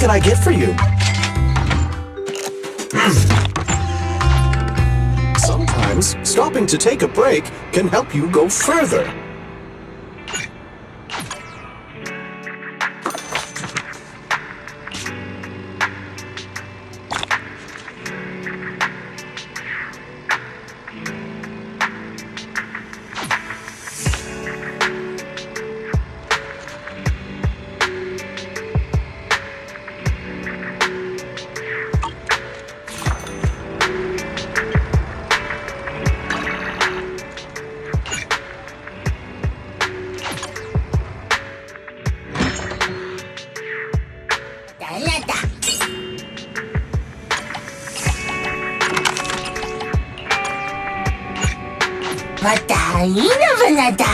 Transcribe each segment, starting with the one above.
can I get for you? Sometimes stopping to take a break can help you go further.またいいのぶなだ。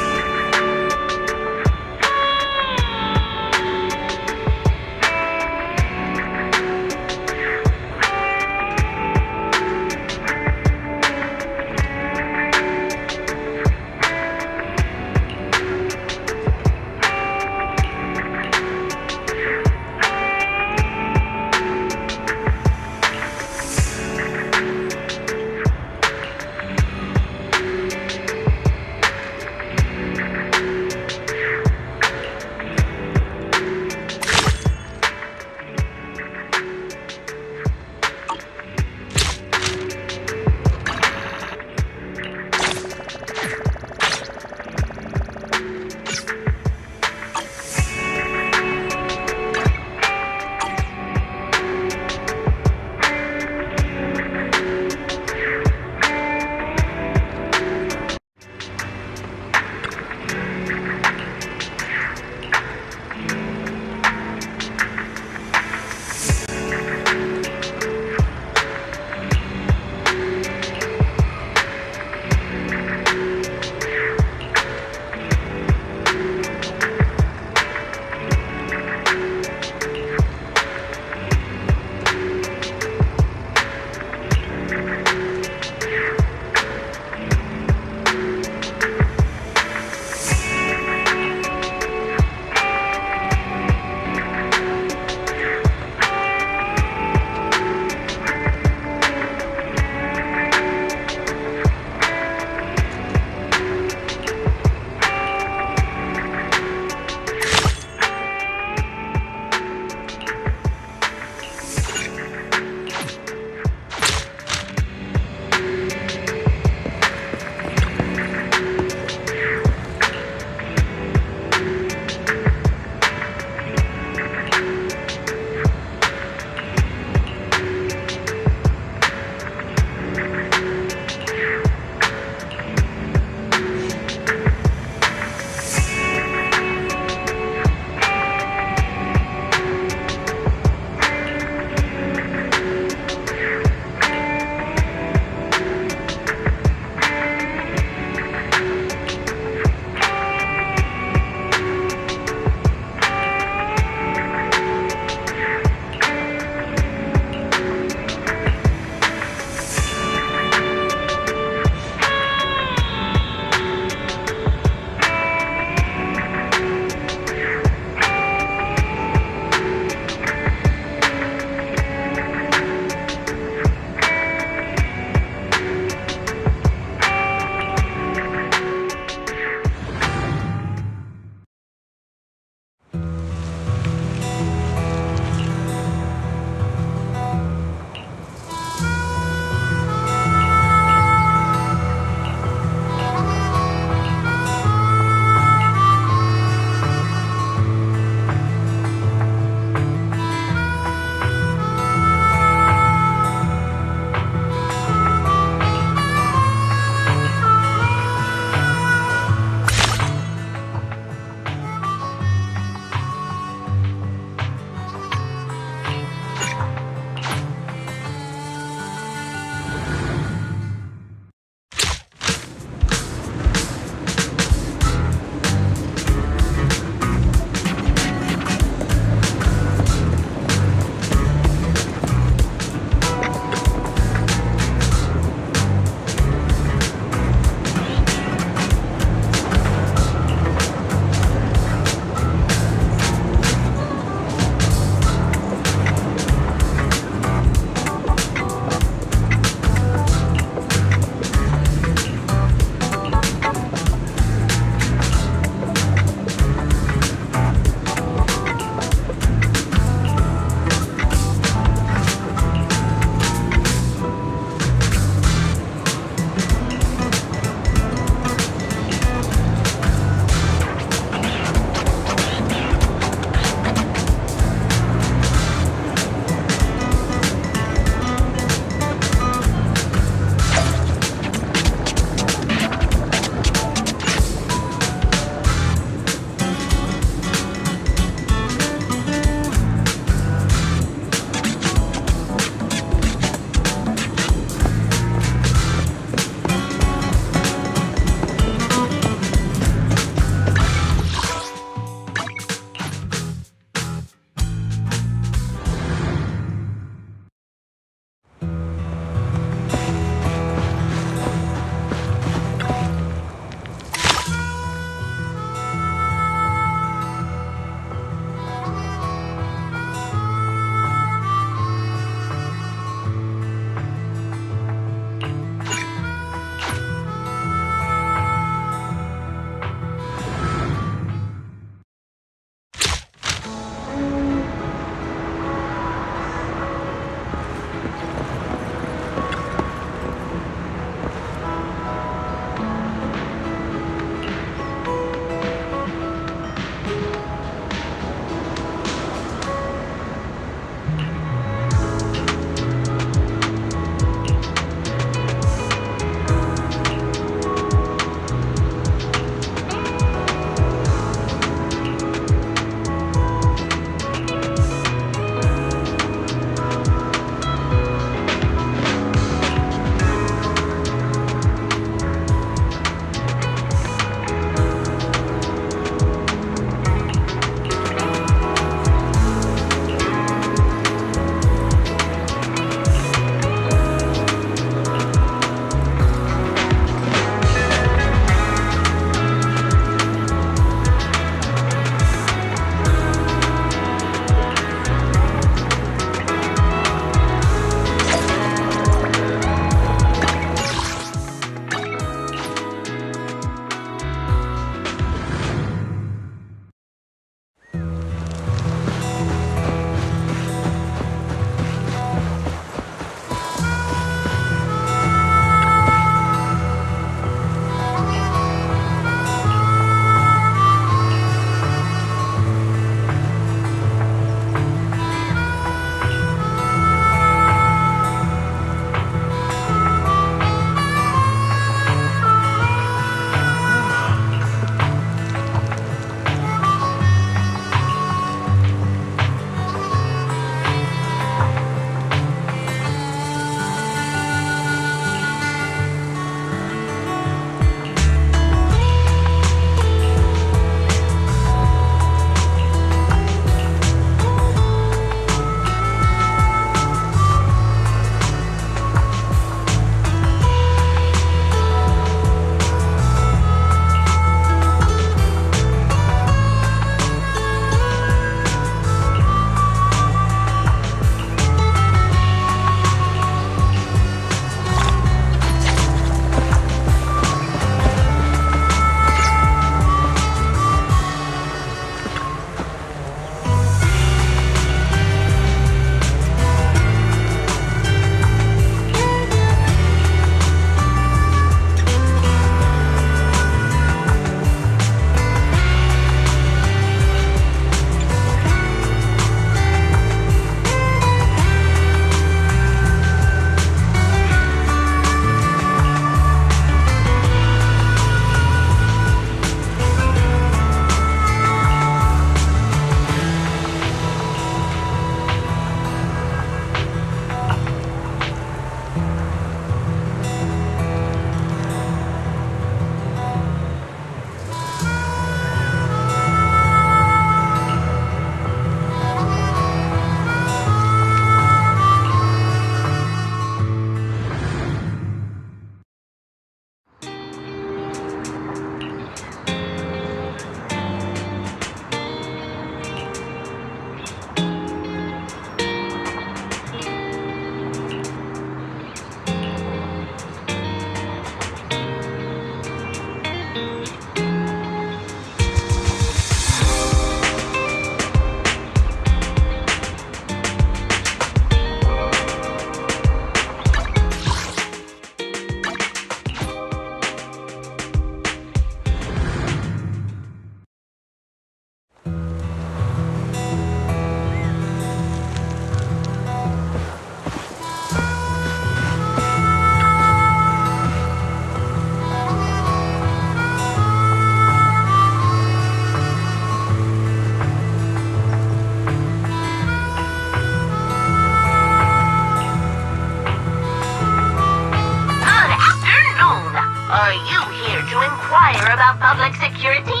Are you here to inquire about public security?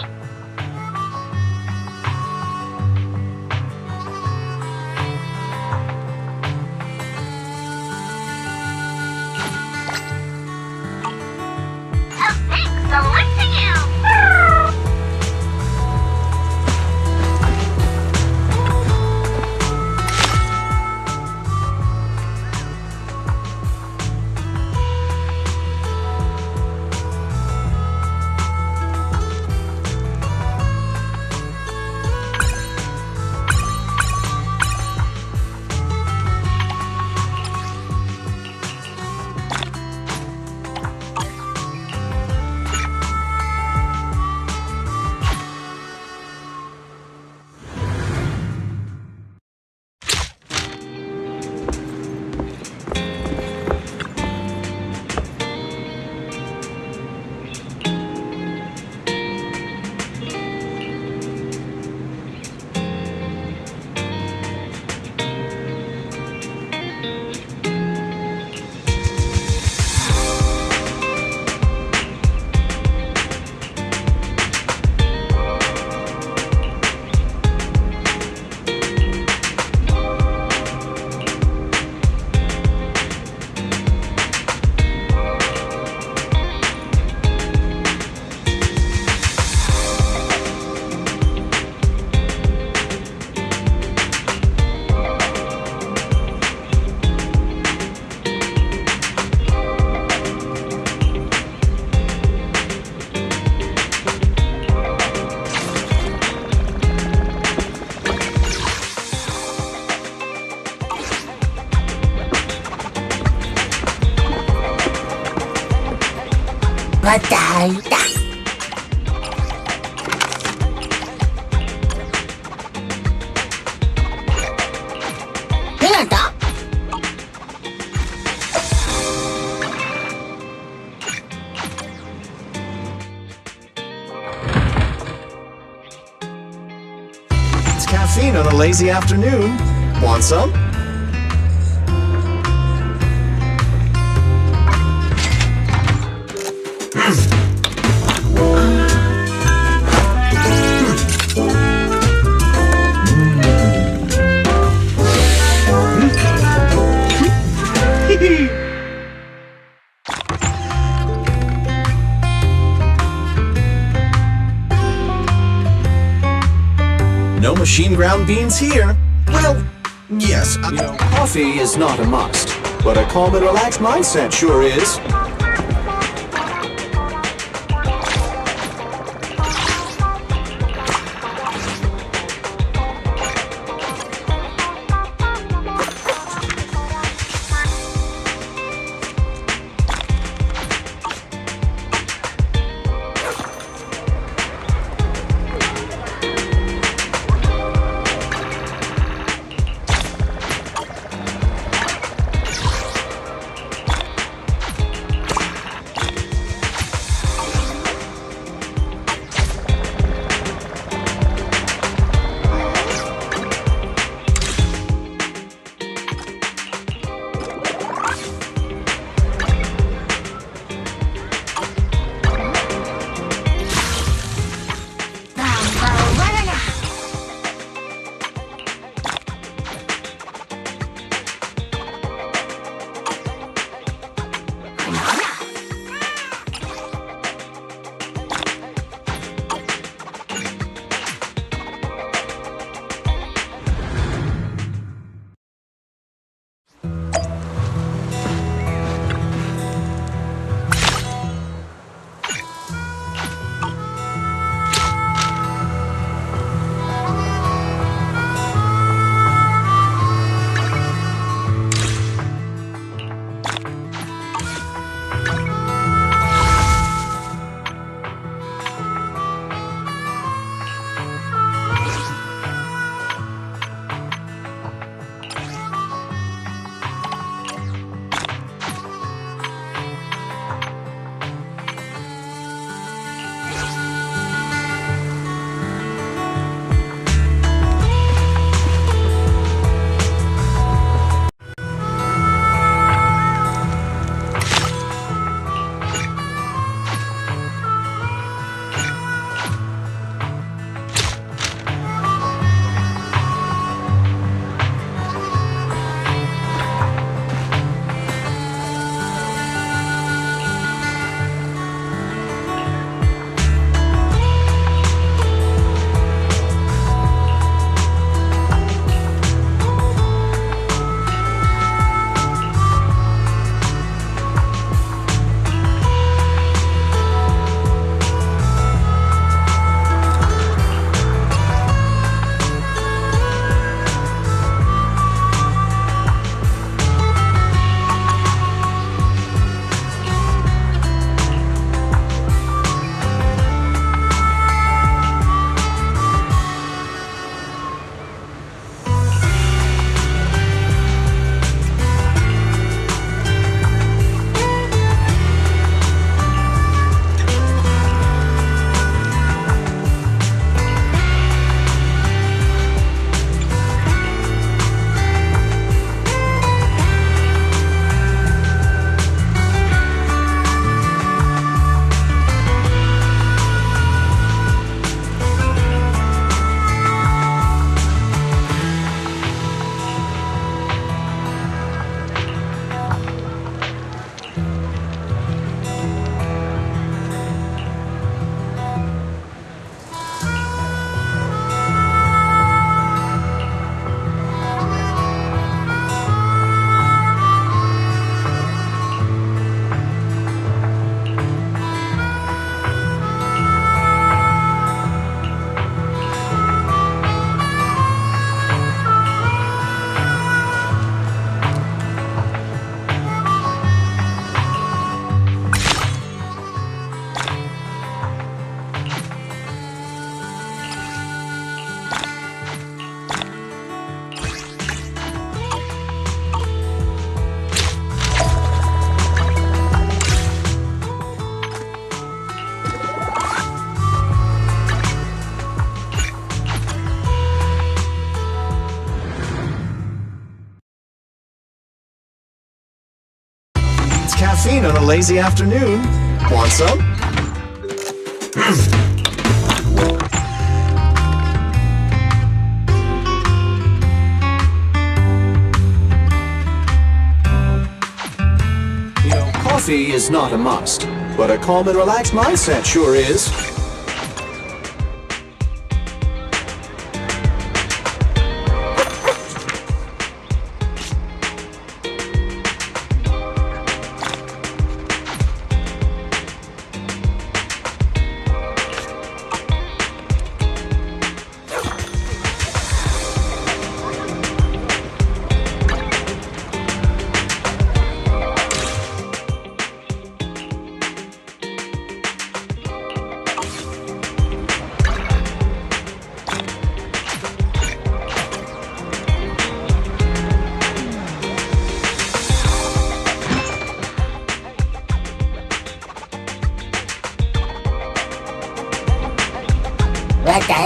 A big salute to you! Bataita. Ano to? It's caffeine on a lazy afternoon. Want some? No machine ground beans here. Well, yes, coffee is not a must, but a calm and relaxed mindset sure is. caffeine on a lazy afternoon. Want some? Coffee is not a must, but a calm and relaxed mindset sure is.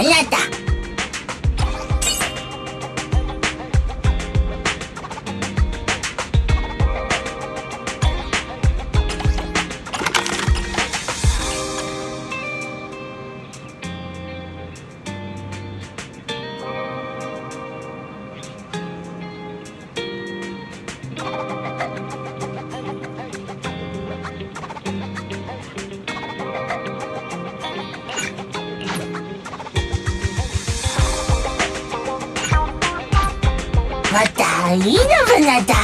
Lata. Mataina vanada.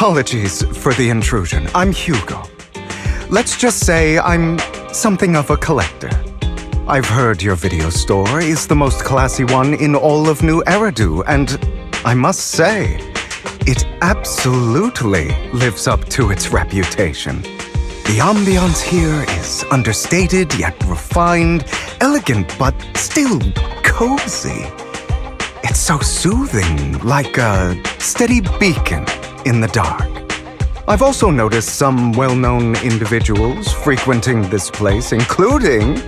Apologies for the intrusion. I'm Hugo. Let's just say I'm something of a collector. I've heard your video store is the most classy one in all of New Eridu, and I must say, it absolutely lives up to its reputation. The ambiance here is understated yet refined, elegant but still cozy. It's so soothing, like a steady beacon in the dark. I've also noticed some well-known individuals frequenting this place, including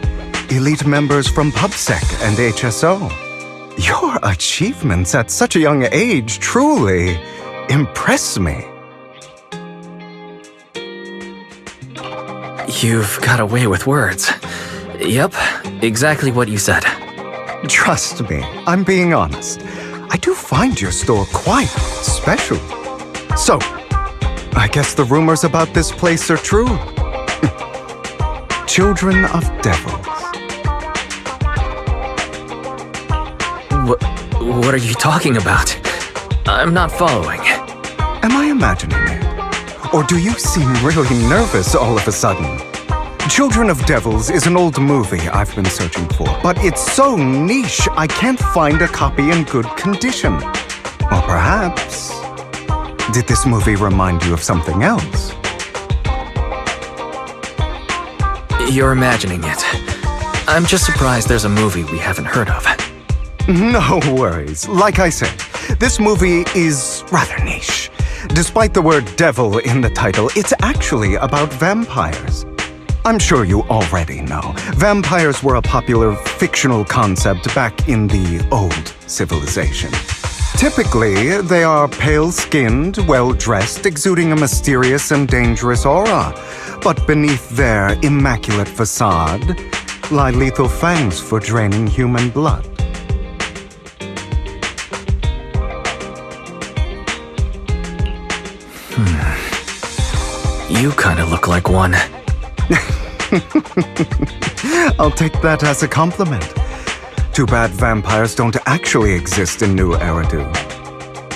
elite members from PubSec and HSO. Your achievements at such a young age truly impress me. You've got a way with words. Yep, exactly what you said. Trust me, I'm being honest. I do find your store quite special. So, I guess the rumors about this place are true. Children of devils. What are you talking about? I'm not following. Am I imagining it? Or do you seem really nervous all of a sudden? Children of Devils is an old movie I've been searching for, but it's so niche I can't find a copy in good condition. Or perhaps, did this movie remind you of something else? You're imagining it. I'm just surprised there's a movie we haven't heard of. No worries. Like I said, this movie is rather niche. Despite the word devil in the title, it's actually about vampires. I'm sure you already know. Vampires were a popular fictional concept back in the old civilization. Typically, they are pale-skinned, well-dressed, exuding a mysterious and dangerous aura. But beneath their immaculate facade lie lethal fangs for draining human blood. You kinda look like one. I'll take that as a compliment. Too bad vampires don't actually exist in New Eridu.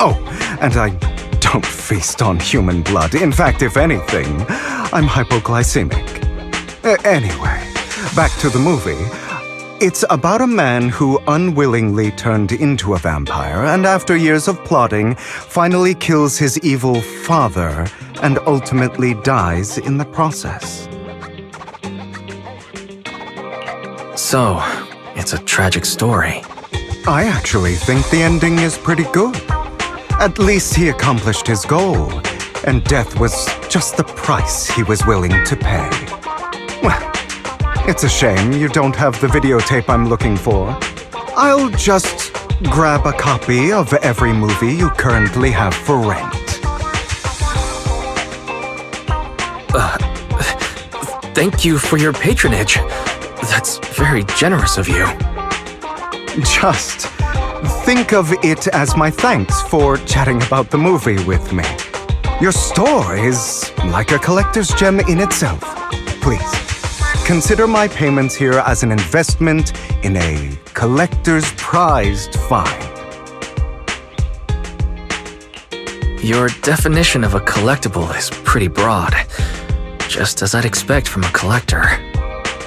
Oh, and I don't feast on human blood. In fact, if anything, I'm hypoglycemic. Anyway, back to the movie. It's about a man who unwillingly turned into a vampire and after years of plotting, finally kills his evil father and ultimately dies in the process. So, it's a tragic story. I actually think the ending is pretty good. At least he accomplished his goal, and death was just the price he was willing to pay. Well, it's a shame you don't have the videotape I'm looking for. I'll just grab a copy of every movie you currently have for rent. Thank you for your patronage. That's very generous of you. Just think of it as my thanks for chatting about the movie with me. Your store is like a collector's gem in itself. Please, consider my payments here as an investment in a collector's prized find. Your definition of a collectible is pretty broad, just as I'd expect from a collector.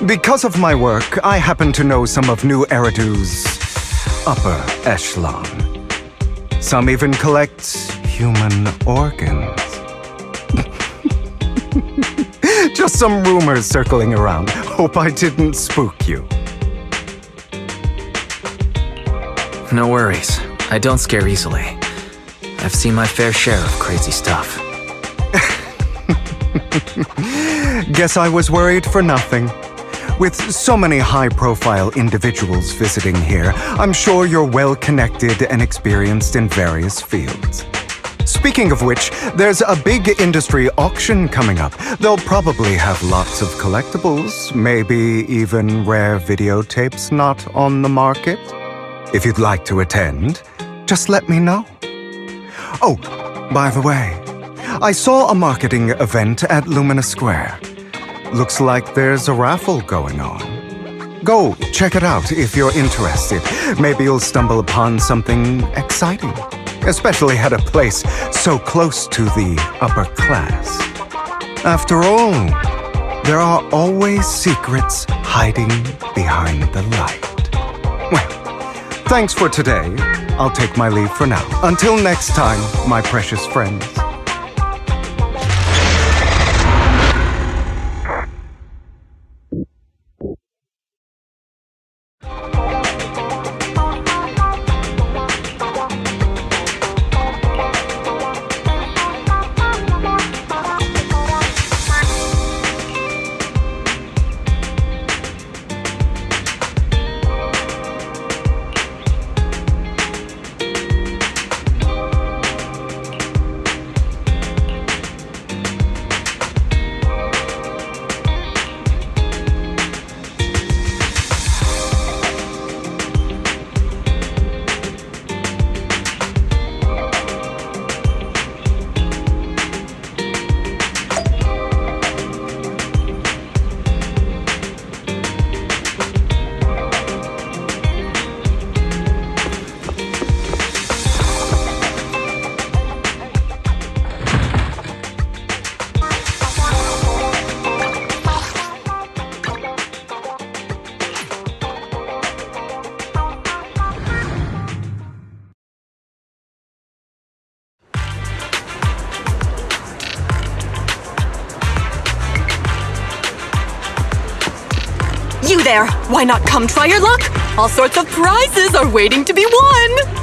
Because of my work, I happen to know some of New Eridu's upper echelon. Some even collect human organs. Just some rumors circling around. Hope I didn't spook you. No worries. I don't scare easily. I've seen my fair share of crazy stuff. Guess I was worried for nothing. With so many high-profile individuals visiting here, I'm sure you're well-connected and experienced in various fields. Speaking of which, there's a big industry auction coming up. They'll probably have lots of collectibles, maybe even rare videotapes not on the market. If you'd like to attend, just let me know. Oh, by the way, I saw a marketing event at Lumina Square. Looks like there's a raffle going on. Go check it out if you're interested. Maybe you'll stumble upon something exciting, especially at a place so close to the upper class. After all, there are always secrets hiding behind the light. Well, thanks for today. I'll take my leave for now. Until next time, my precious friends. You there! Why not come try your luck? All sorts of prizes are waiting to be won!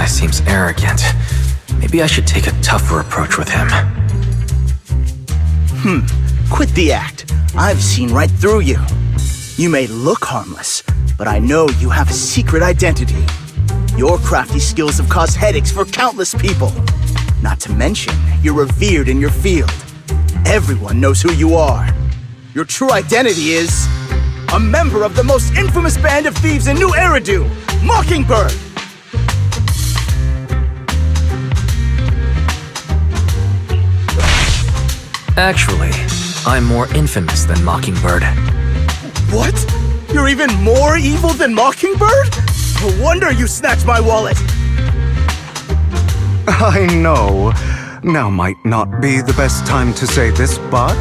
Seems arrogant. Maybe I should take a tougher approach with him. Quit the act. I've seen right through you. You may look harmless, but I know you have a secret identity. Your crafty skills have caused headaches for countless people. Not to mention, you're revered in your field. Everyone knows who you are. Your true identity is a member of the most infamous band of thieves in New Eridu, Mockingbird! Actually, I'm more infamous than Mockingbird. What? You're even more evil than Mockingbird? No wonder you snatched my wallet! I know. Now might not be the best time to say this, but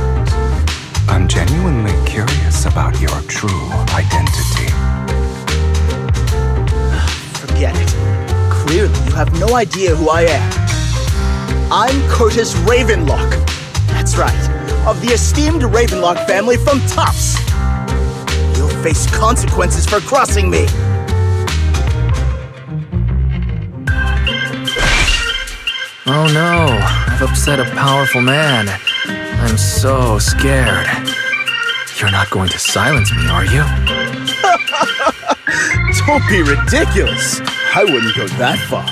I'm genuinely curious about your true identity. Forget it. Clearly, you have no idea who I am. I'm Curtis Ravenlock. That's right, of the esteemed Ravenlock family from Tufts. You'll face consequences for crossing me. Oh no, I've upset a powerful man. I'm so scared. You're not going to silence me, are you? Don't be ridiculous. I wouldn't go that far.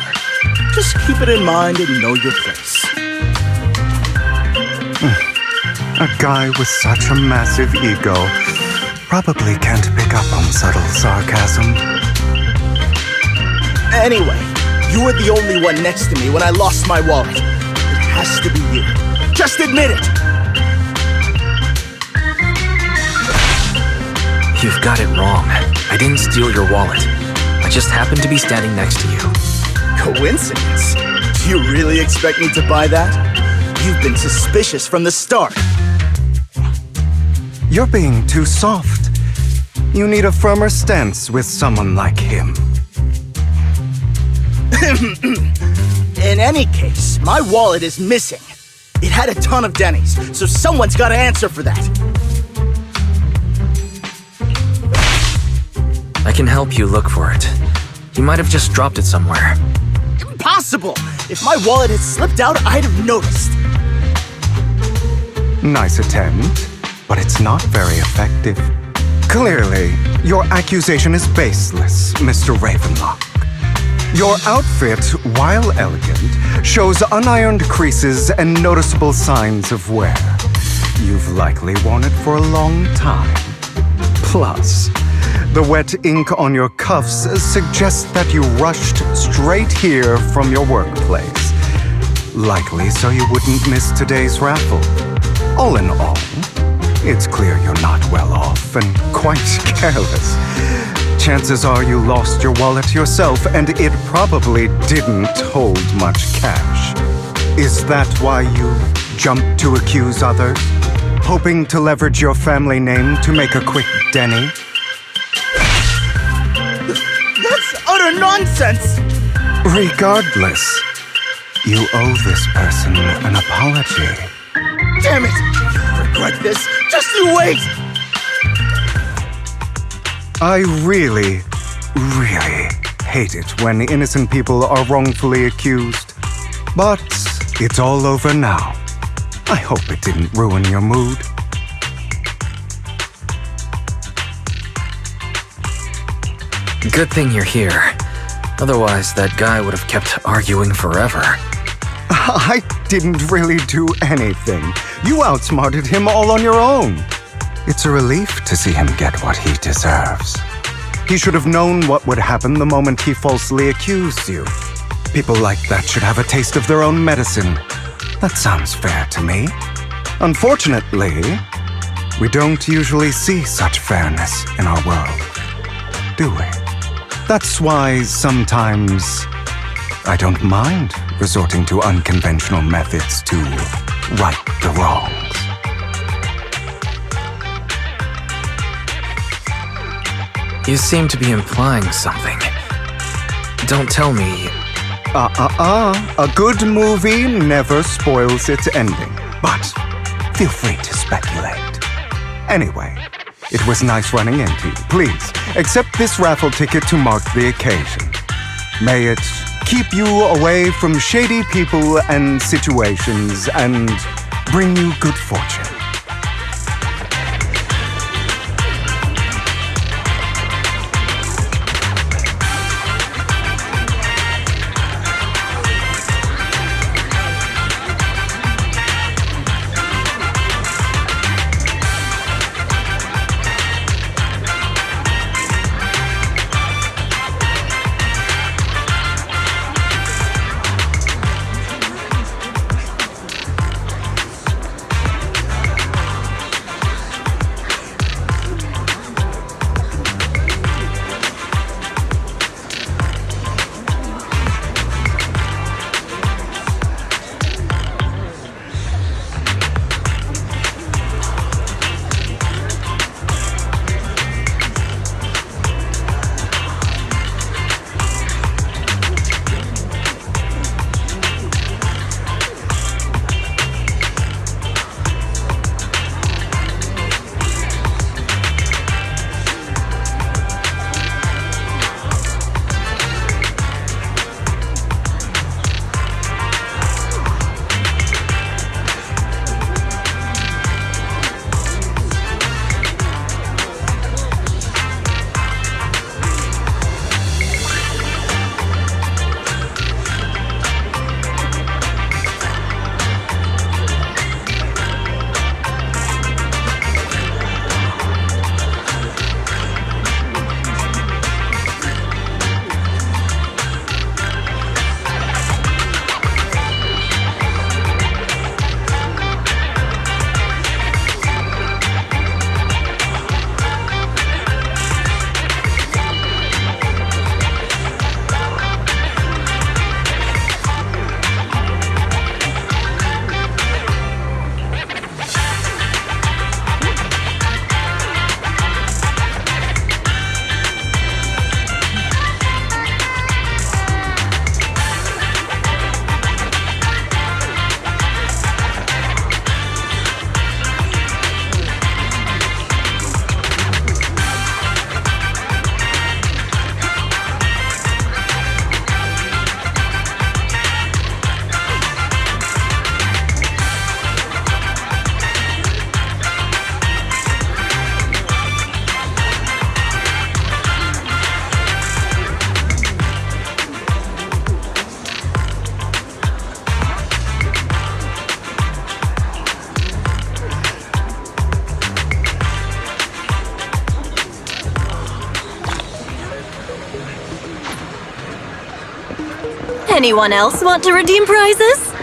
Just keep it in mind and know your place. A guy with such a massive ego probably can't pick up on subtle sarcasm. Anyway, you were the only one next to me when I lost my wallet. It has to be you. Just admit it! You've got it wrong. I didn't steal your wallet. I just happened to be standing next to you. Coincidence? Do you really expect me to buy that? You've been suspicious from the start. You're being too soft. You need a firmer stance with someone like him. In any case, my wallet is missing. It had a ton of Denny's, so someone's got to answer for that. I can help you look for it. You might have just dropped it somewhere. Impossible! If my wallet had slipped out, I'd have noticed. Nice attempt, but it's not very effective. Clearly, your accusation is baseless, Mr. Ravenlock. Your outfit, while elegant, shows unironed creases and noticeable signs of wear. You've likely worn it for a long time. Plus, the wet ink on your cuffs suggests that you rushed straight here from your workplace. Likely so you wouldn't miss today's raffle. All in all, it's clear you're not well off and quite careless. Chances are you lost your wallet yourself, and it probably didn't hold much cash. Is that why you jumped to accuse others? Hoping to leverage your family name to make a quick Denny? That's utter nonsense! Regardless, you owe this person an apology. Damn it! You'll regret this! Just you wait! I really hate it when innocent people are wrongfully accused. But it's all over now. I hope it didn't ruin your mood. Good thing you're here. Otherwise, that guy would have kept arguing forever. I didn't really do anything. You outsmarted him all on your own. It's a relief to see him get what he deserves. He should have known what would happen the moment he falsely accused you. People like that should have a taste of their own medicine. That sounds fair to me. Unfortunately, we don't usually see such fairness in our world, do we? That's why sometimes I don't mind resorting to unconventional methods to right the wrongs. You seem to be implying something. Don't tell me. A good movie never spoils its ending, but feel free to speculate. Anyway, it was nice running into you. Please, accept this raffle ticket to mark the occasion. May it keep you away from shady people and situations and bring you good fortune. Anyone else want to redeem prizes?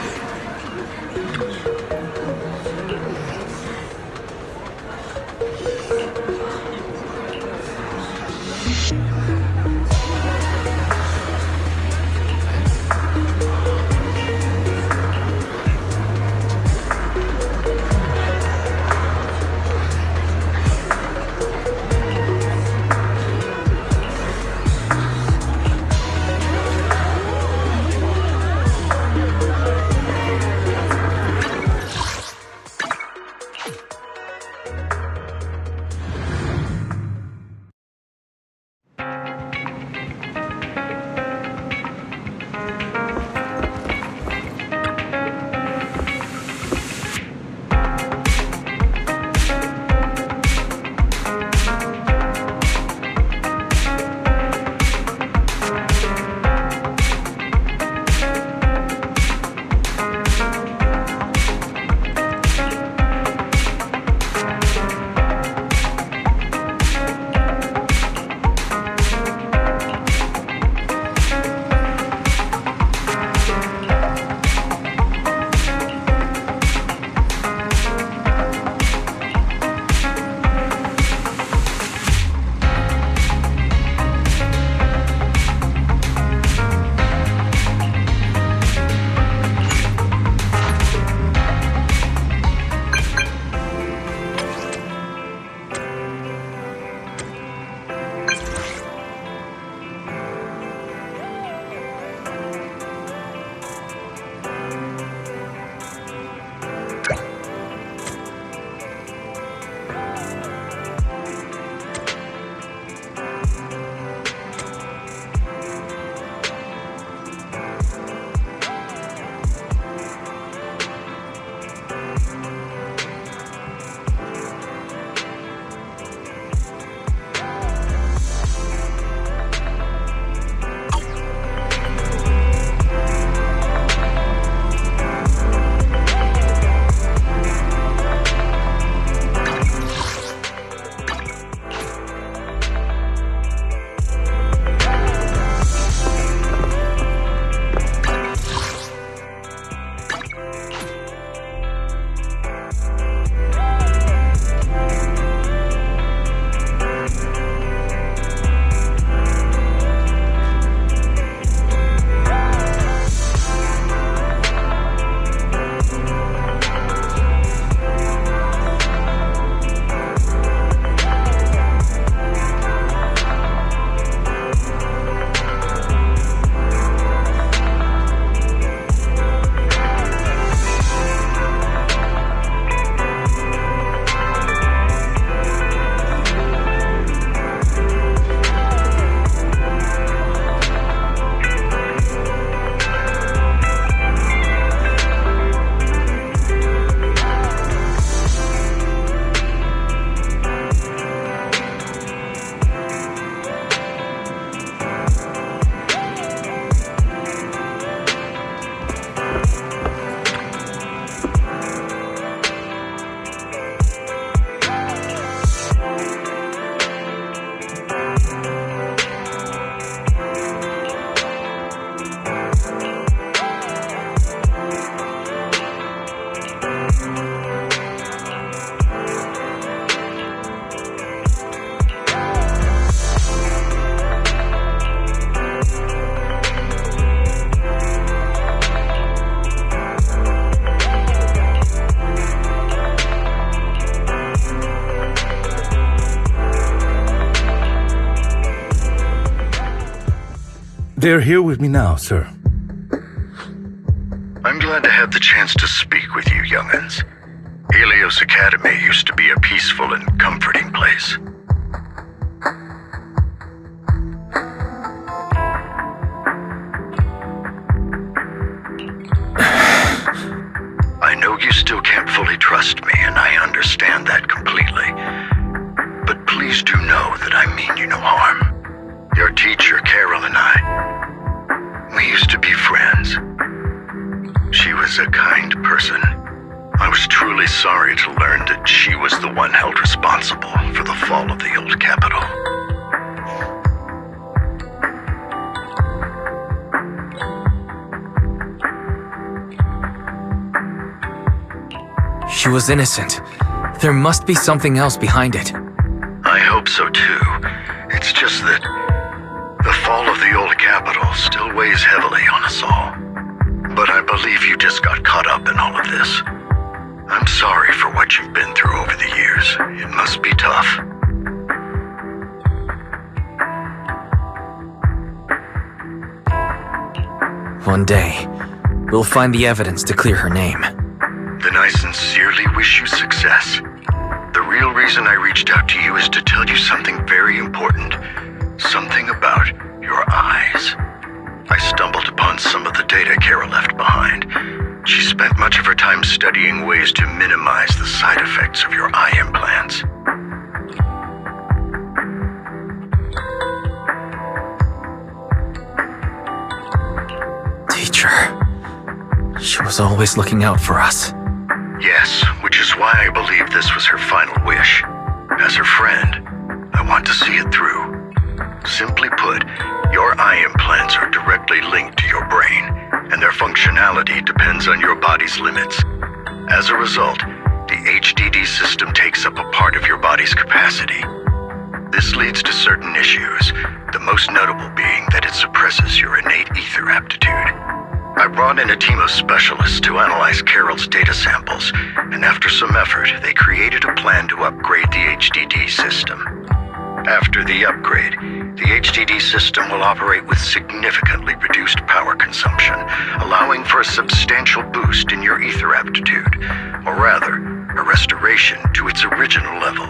They're here with me now, sir. I'm glad to have the chance to speak with you, young'uns. Helios Academy used to be a peaceful and comforting place. I know you still can't fully trust me, and I understand that completely. But please do know that I mean you no harm. Your teacher, Carol, and we used to be friends. She was a kind person. I was truly sorry to learn that she was the one held responsible for the fall of the old capital. She was innocent. There must be something else behind it. I hope so too. It's just that the fall of the old capital still weighs heavily on us all. But I believe you just got caught up in all of this. I'm sorry for what you've been through over the years. It must be tough. One day, we'll find the evidence to clear her name. Then I sincerely wish you success. The real reason I reached out to you is to tell you something very important. Something about your eyes. I stumbled upon some of the data Kara left behind. She spent much of her time studying ways to minimize the side effects of your eye implants. Teacher. She was always looking out for us. Yes, which is why I believe this was her final wish. As her friend, I want to see it through. Simply put, your eye implants are directly linked to your brain, and their functionality depends on your body's limits. As a result, the HDD system takes up a part of your body's capacity. This leads to certain issues, the most notable being that it suppresses your innate ether aptitude. I brought in a team of specialists to analyze Carol's data samples, and after some effort, they created a plan to upgrade the HDD system. After the upgrade, the HDD system will operate with significantly reduced power consumption, allowing for a substantial boost in your ether aptitude, or rather, a restoration to its original level.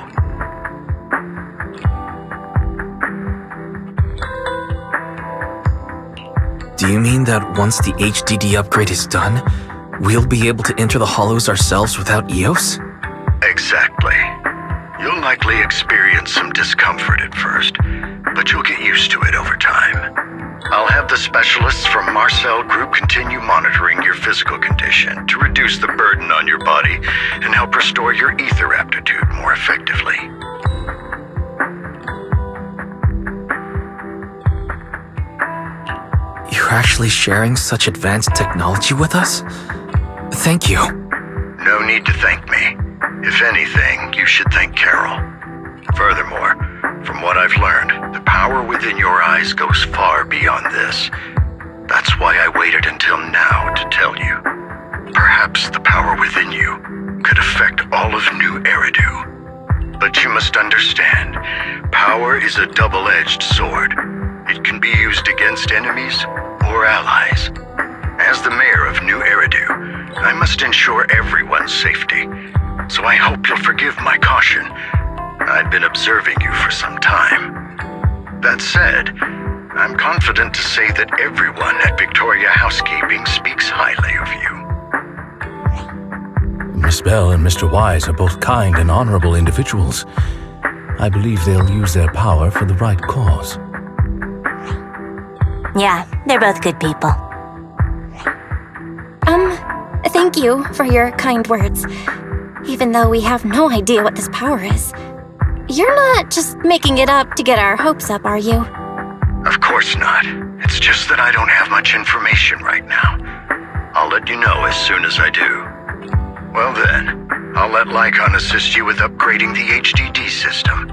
Do you mean that once the HDD upgrade is done, we'll be able to enter the hollows ourselves without EOS? Exactly. You'll likely experience some discomfort at first, but you'll get used to it over time. I'll have the specialists from Marcel Group continue monitoring your physical condition to reduce the burden on your body and help restore your ether aptitude more effectively. You're actually sharing such advanced technology with us? Thank you. No need to thank me. If anything, you should thank Carol. Furthermore, from what I've learned, the power within your eyes goes far beyond this. That's why I waited until now to tell you. Perhaps the power within you could affect all of New Eridu. But you must understand, power is a double-edged sword. It can be used against enemies or allies. As the mayor of New Eridu, I must ensure everyone's safety. So I hope you'll forgive my caution. I've been observing you for some time. That said, I'm confident to say that everyone at Victoria Housekeeping speaks highly of you. Miss Bell and Mr. Wise are both kind and honorable individuals. I believe they'll use their power for the right cause. Yeah, they're both good people. Thank you for your kind words. Even though we have no idea what this power is. You're not just making it up to get our hopes up, are you? Of course not. It's just that I don't have much information right now. I'll let you know as soon as I do. Well then, I'll let Lycon assist you with upgrading the HDD system.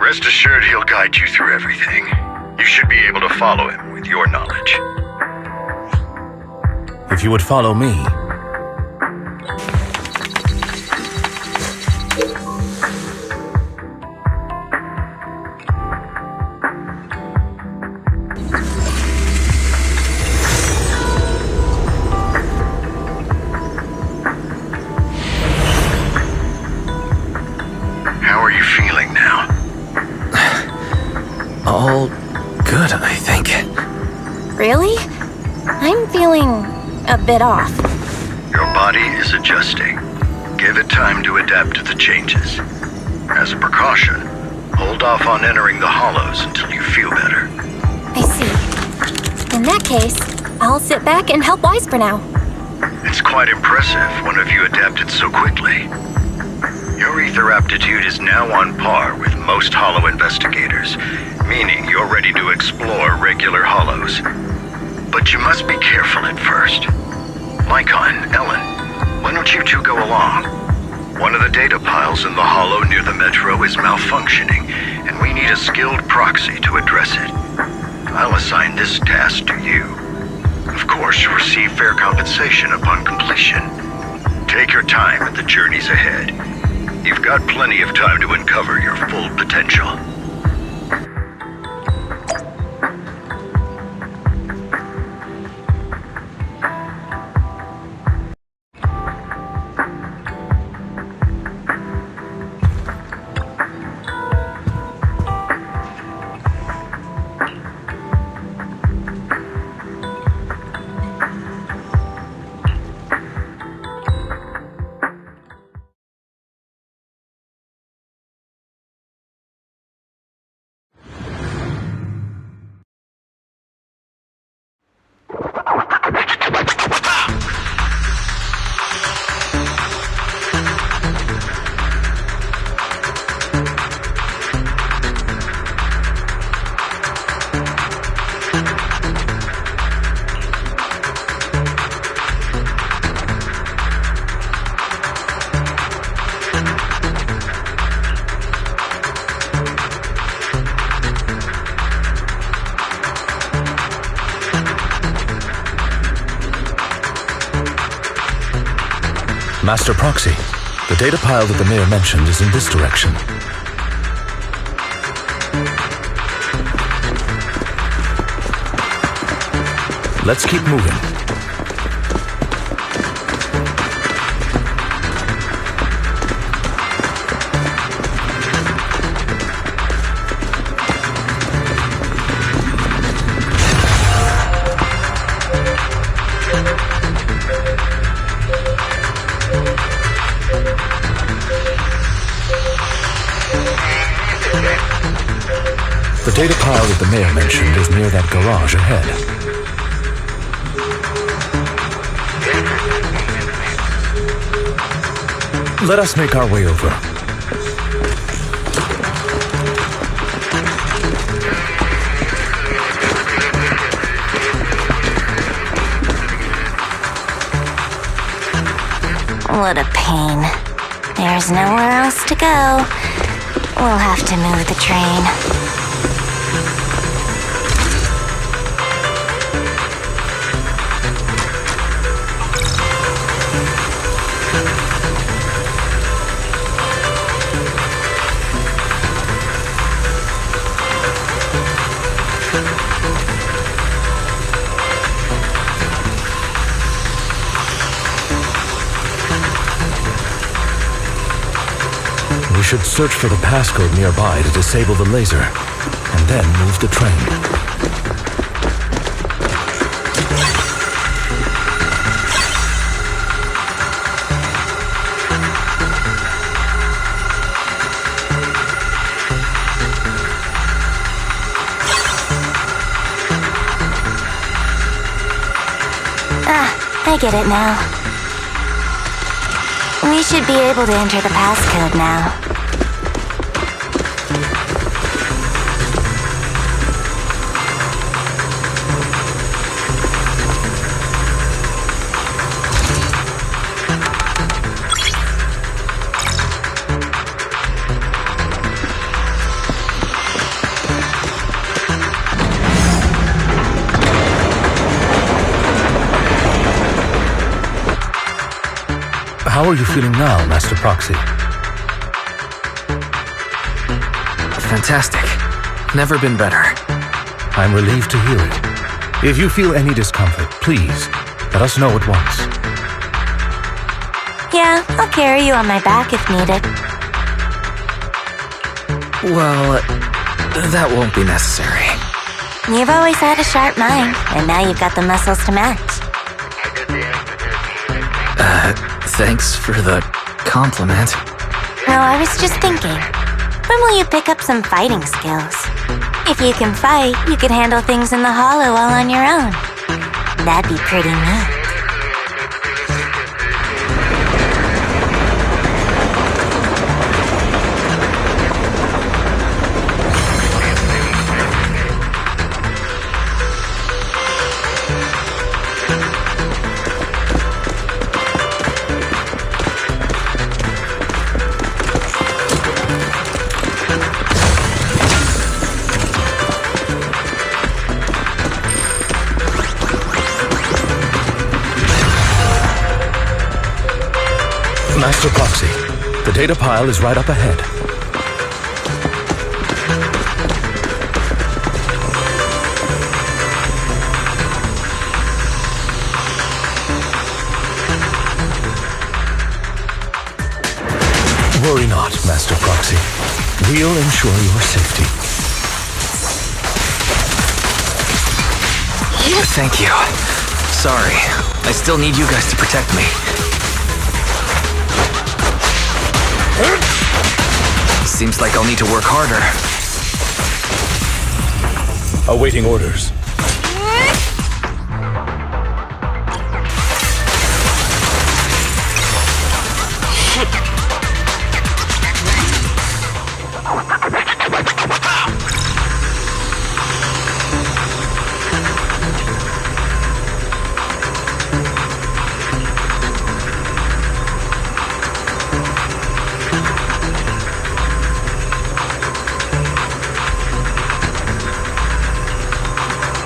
Rest assured he'll guide you through everything. You should be able to follow him with your knowledge. If you would follow me. How are you feeling now? All good, I think. Really? I'm feeling a bit off. Your body is adjusting. Give it time to adapt to the changes. As a precaution, hold off on entering the hollows until you feel better. I see. In that case, I'll sit back and help Wise for now. It's quite impressive one of you adapted so quickly. Your ether aptitude is now on par with most hollow investigators, meaning you're ready to explore regular hollows. But you must be careful at first. Lycon, Ellen, why don't you two go along? One of the data piles in the hollow near the metro is malfunctioning, and we need a skilled proxy to address it. I'll assign this task to you. Of course, you'll receive fair compensation upon completion. Take your time at the journeys ahead. You've got plenty of time to uncover your full potential. Master Proxy, the data pile that the mayor mentioned is in this direction. Let's keep moving. The data pile that the mayor mentioned is near that garage ahead. Let us make our way over. What a pain. There's nowhere else to go. We'll have to move the train. We should search for the passcode nearby to disable the laser, and then move the train. I get it now. We should be able to enter the passcode now. How are you feeling now, Master Proxy? Fantastic. Never been better. I'm relieved to hear it. If you feel any discomfort, please, let us know at once. Yeah, I'll carry you on my back if needed. Well, that won't be necessary. You've always had a sharp mind, and now you've got the muscles to match. Thanks for the compliment. No, I was just thinking. When will you pick up some fighting skills? If you can fight, you could handle things in the hollow all on your own. That'd be pretty neat. Master Proxy, the data pile is right up ahead. Worry not, Master Proxy. We'll ensure your safety. Thank you. Sorry. I still need you guys to protect me. Seems like I'll need to work harder. Awaiting orders.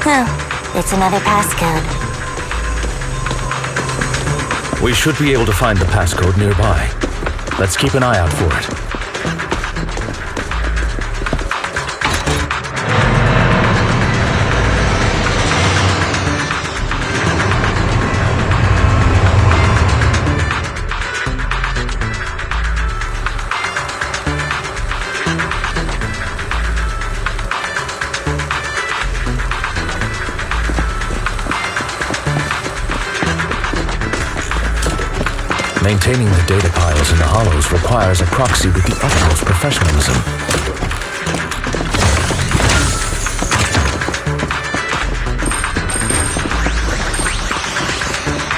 Oh, it's another passcode. We should be able to find the passcode nearby. Let's keep an eye out for it. Maintaining the data piles in the hollows requires a proxy with the utmost professionalism.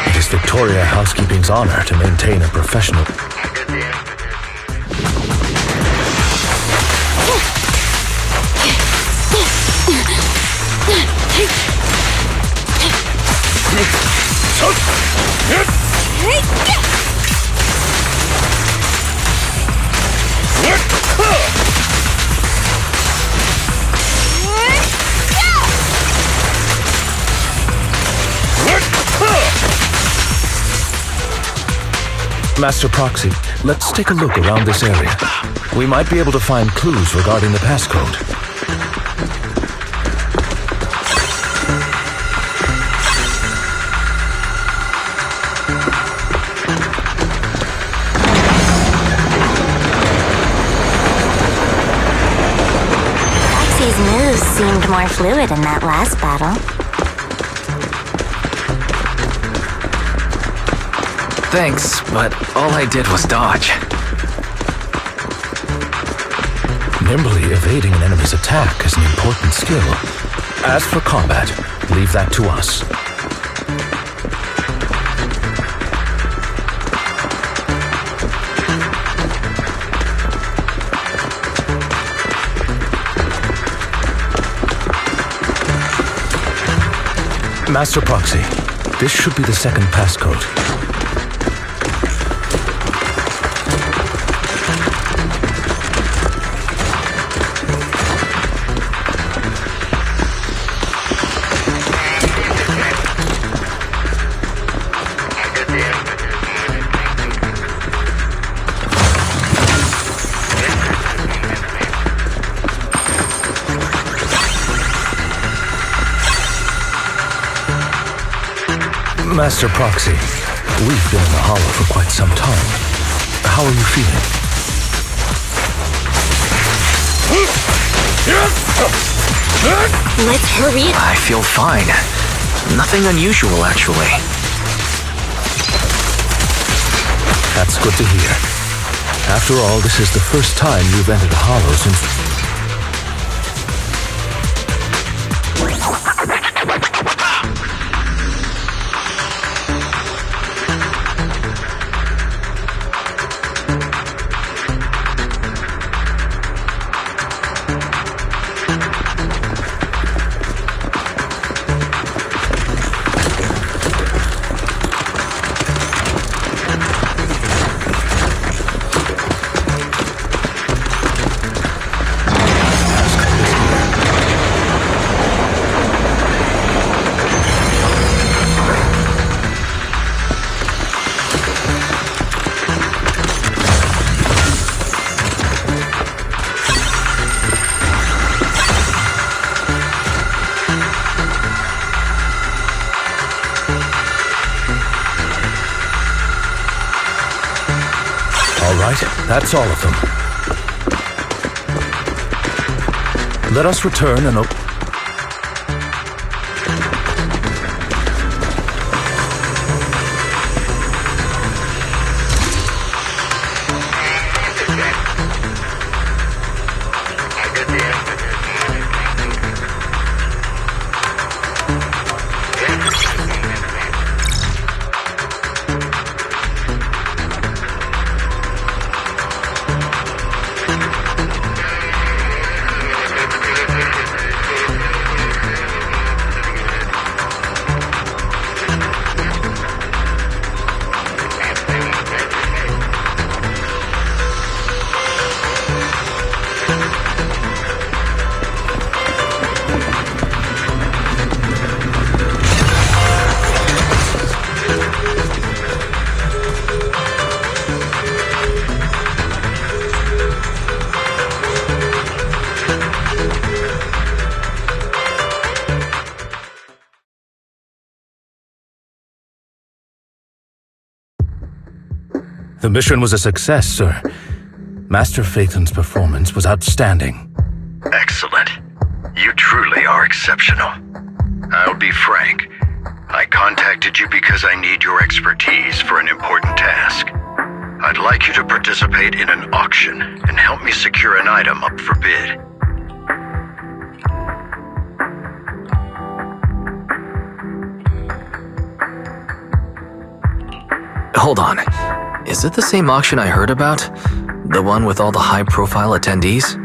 It is Victoria Housekeeping's honor to maintain a professional... Master Proxy, let's take a look around this area. We might be able to find clues regarding the passcode. Proxy's moves seemed more fluid in that last battle. Thanks, but all I did was dodge. Nimbly evading an enemy's attack is an important skill. As for combat, leave that to us. Master Proxy, this should be the second passcode. Master Proxy, we've been in the hollow for quite some time. How are you feeling? Let's hurry it. I feel fine. Nothing unusual, actually. That's good to hear. After all, this is the first time you've entered a hollow since... All right, that's all of them. Let us return and The mission was a success, sir. Master Phaethon's performance was outstanding. Excellent. You truly are exceptional. I'll be frank. I contacted you because I need your expertise for an important task. I'd like you to participate in an auction and help me secure an item up for bid. Hold on. Is it the same auction I heard about? The one with all the high-profile attendees?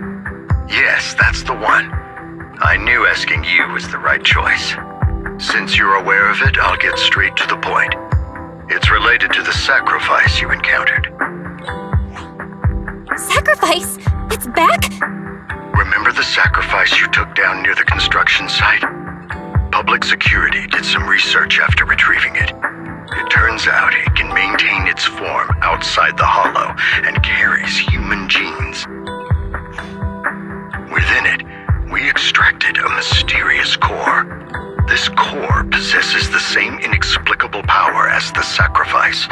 Yes, that's the one. I knew asking you was the right choice. Since you're aware of it, I'll get straight to the point. It's related to the sacrifice you encountered. Sacrifice? It's back? Remember the sacrifice you took down near the construction site? Public security did some research after retrieving it. It turns out it can maintain its form outside the hollow and carries human genes. Within it, we extracted a mysterious core. This core possesses the same inexplicable power as the sacrifice,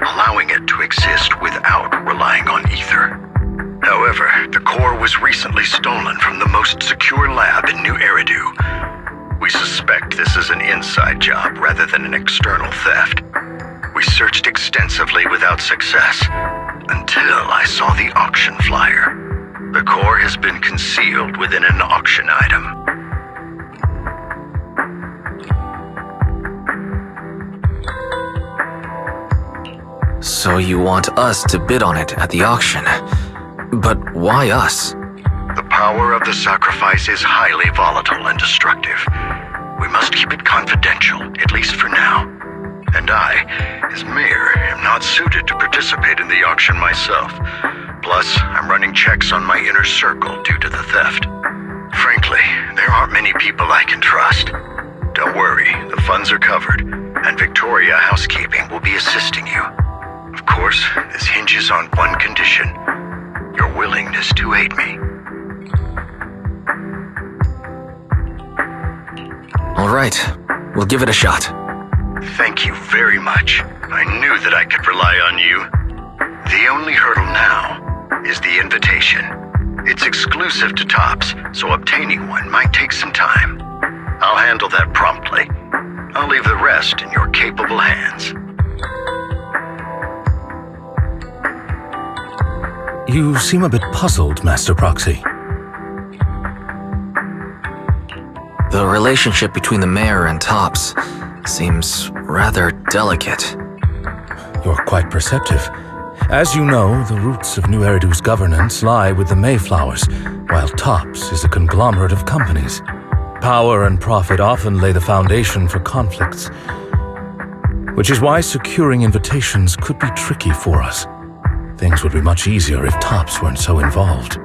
allowing it to exist without relying on ether. However, the core was recently stolen from the most secure lab in New Eridu. We suspect this is an inside job rather than an external theft. We searched extensively without success, until I saw the auction flyer. The core has been concealed within an auction item. So you want us to bid on it at the auction. But why us? The power of the sacrifice is highly volatile and destructive. We must keep it confidential, at least for now. And I, as mayor, am not suited to participate in the auction myself. Plus, I'm running checks on my inner circle due to the theft. Frankly, there aren't many people I can trust. Don't worry, the funds are covered, and Victoria Housekeeping will be assisting you. Of course, this hinges on one condition: your willingness to aid me. All right, we'll give it a shot. Thank you very much. I knew that I could rely on you. The only hurdle now is the invitation. It's exclusive to Tops, so obtaining one might take some time. I'll handle that promptly. I'll leave the rest in your capable hands. You seem a bit puzzled, Master Proxy. The relationship between the mayor and Tops seems rather delicate. You're quite perceptive. As you know, the roots of New Eridu's governance lie with the Mayflowers, while Tops is a conglomerate of companies. Power and profit often lay the foundation for conflicts, which is why securing invitations could be tricky for us. Things would be much easier if Tops weren't so involved.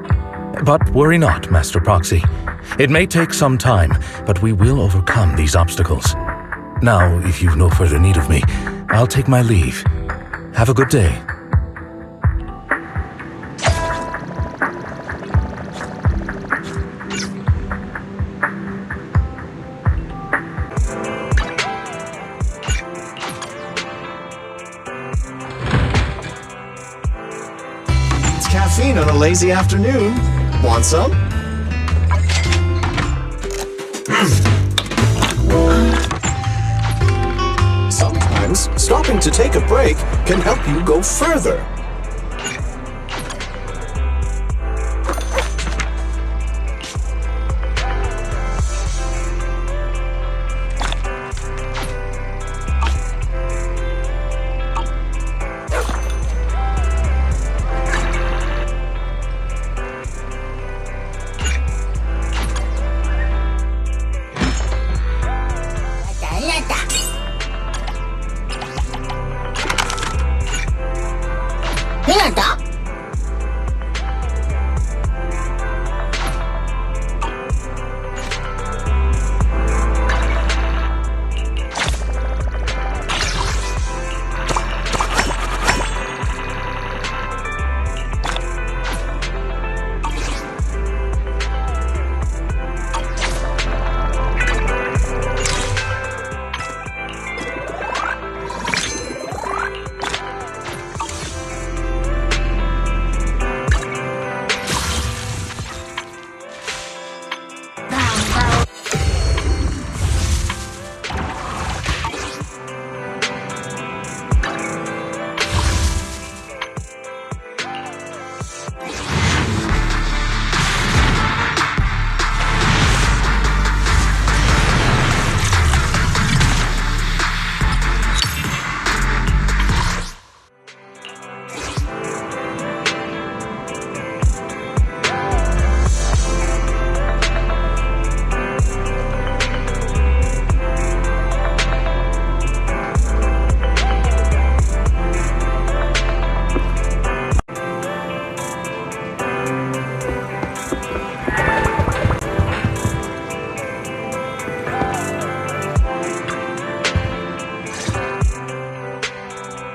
But worry not, Master Proxy. It may take some time, but we will overcome these obstacles. Now, if you've no further need of me, I'll take my leave. Have a good day. caffeine on a lazy afternoon. Want some? Sometimes, stopping to take a break can help you go further.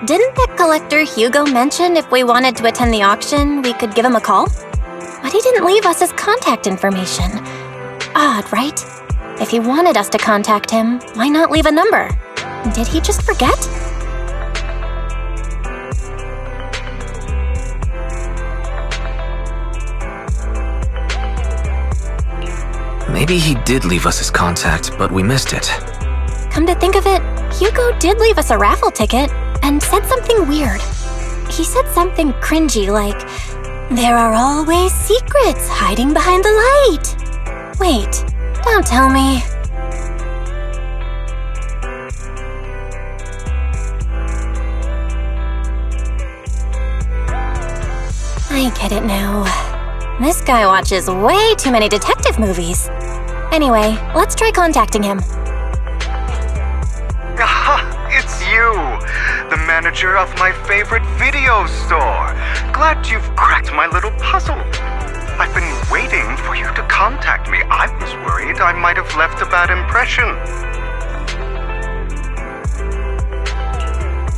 Didn't that collector Hugo mention if we wanted to attend the auction, we could give him a call? But he didn't leave us his contact information. Odd, right? If he wanted us to contact him, why not leave a number? Did he just forget? Maybe he did leave us his contact, but we missed it. Come to think of it, Hugo did leave us a raffle ticket and said something weird. He said something cringy like, "There are always secrets hiding behind the light." Wait, don't tell me. I get it now. This guy watches way too many detective movies. Anyway, let's try contacting him. It's you, the manager of my favorite video store. Glad you've cracked my little puzzle. I've been waiting for you to contact me. I was worried I might have left a bad impression.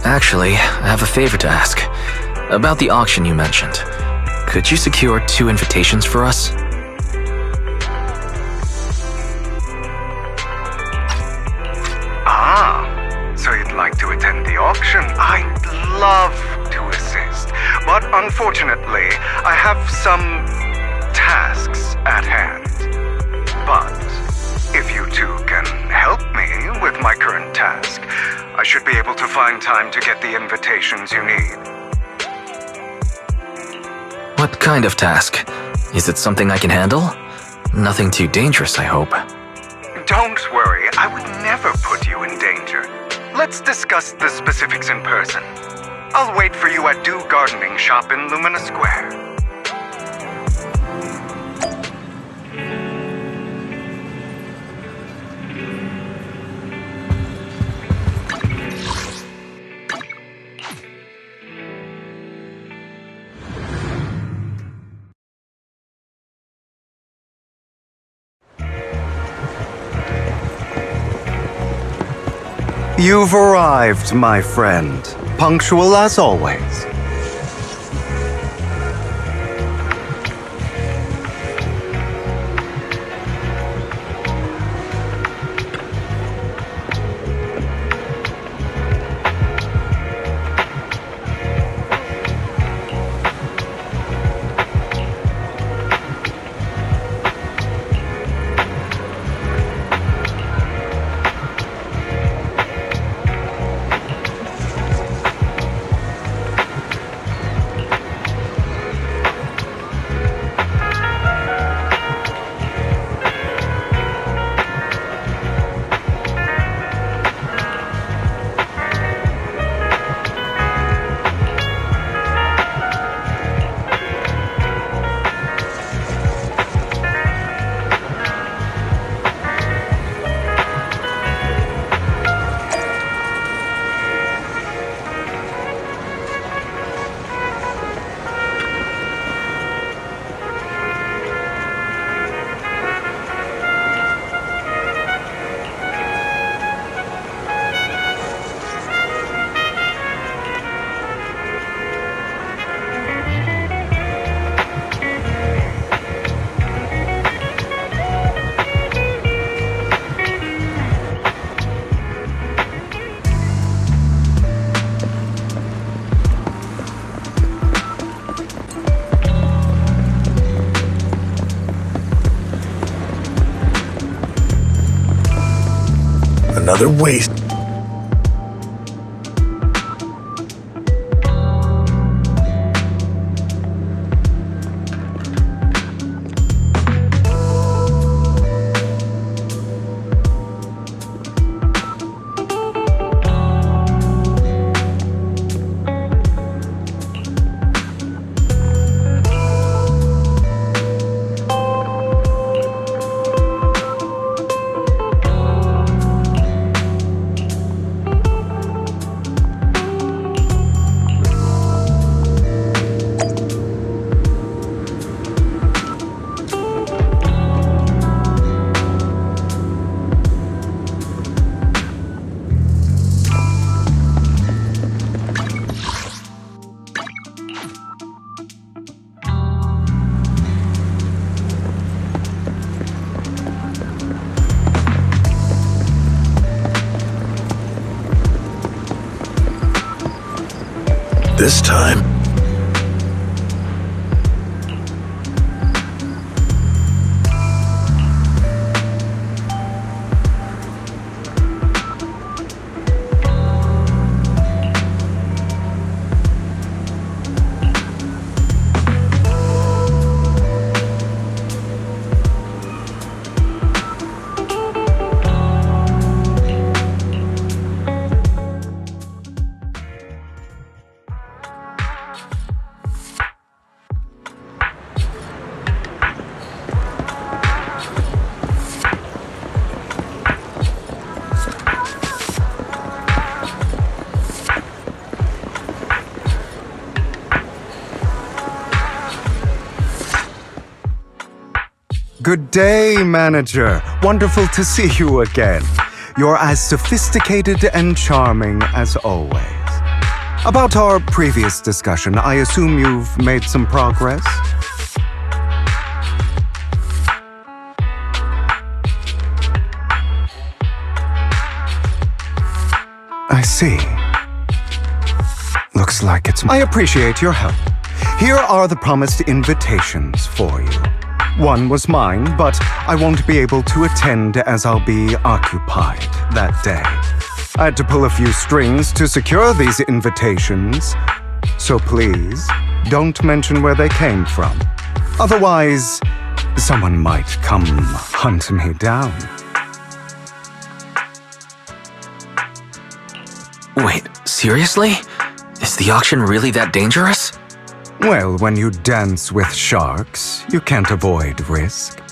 Actually, I have a favor to ask. About the auction you mentioned. Could you secure 2 invitations for us? So you'd like to attend the auction? I'd love to assist, but unfortunately, I have some tasks at hand. But if you two can help me with my current task, I should be able to find time to get the invitations you need. What kind of task? Is it something I can handle? Nothing too dangerous, I hope. Don't worry, I would never put you in danger. Let's discuss the specifics in person. I'll wait for you at Dew Gardening Shop in Lumina Square. You've arrived, my friend. Punctual as always. Another waste. This time... Good day, Manager. Wonderful to see you again. You're as sophisticated and charming as always. About our previous discussion, I assume you've made some progress? I see. Looks like it's... I appreciate your help. Here are the promised invitations for you. One was mine, but I won't be able to attend as I'll be occupied that day. I had to pull a few strings to secure these invitations, so please don't mention where they came from. Otherwise, someone might come hunt me down. Wait, seriously? Is the auction really that dangerous? Well, when you dance with sharks, you can't avoid risk.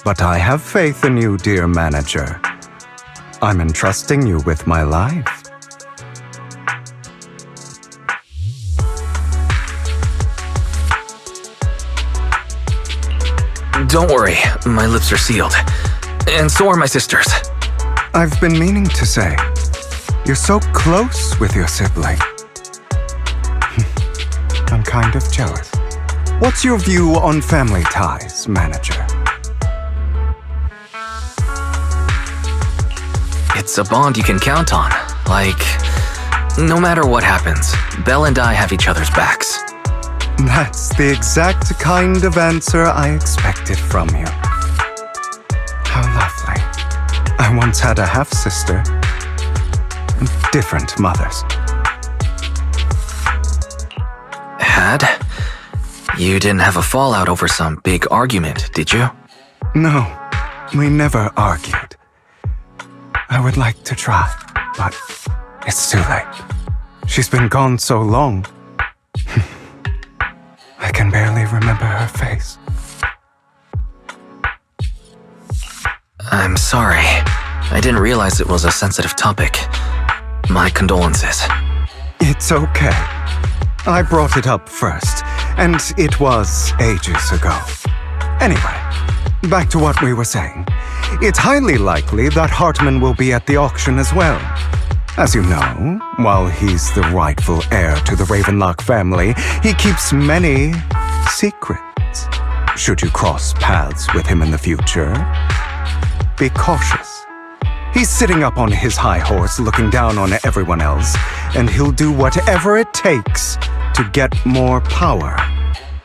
But I have faith in you, dear Manager. I'm entrusting you with my life. Don't worry, my lips are sealed. And so are my sisters. I've been meaning to say, you're so close with your sibling. I'm kind of jealous. What's your view on family ties, Manager? It's a bond you can count on. Like, no matter what happens, Belle and I have each other's backs. That's the exact kind of answer I expected from you. How lovely. I once had a half-sister. Different mothers. Had? You didn't have a fallout over some big argument, did you? No, we never argued. I would like to try, but it's too late. She's been gone so long. I can barely remember her face. I'm sorry. I didn't realize it was a sensitive topic. My condolences. It's okay. I brought it up first, and it was ages ago. Anyway, back to what we were saying. It's highly likely that Hartman will be at the auction as well. As you know, while he's the rightful heir to the Ravenlock family, he keeps many secrets. Should you cross paths with him in the future, be cautious. He's sitting up on his high horse looking down on everyone else, and he'll do whatever it takes to get more power.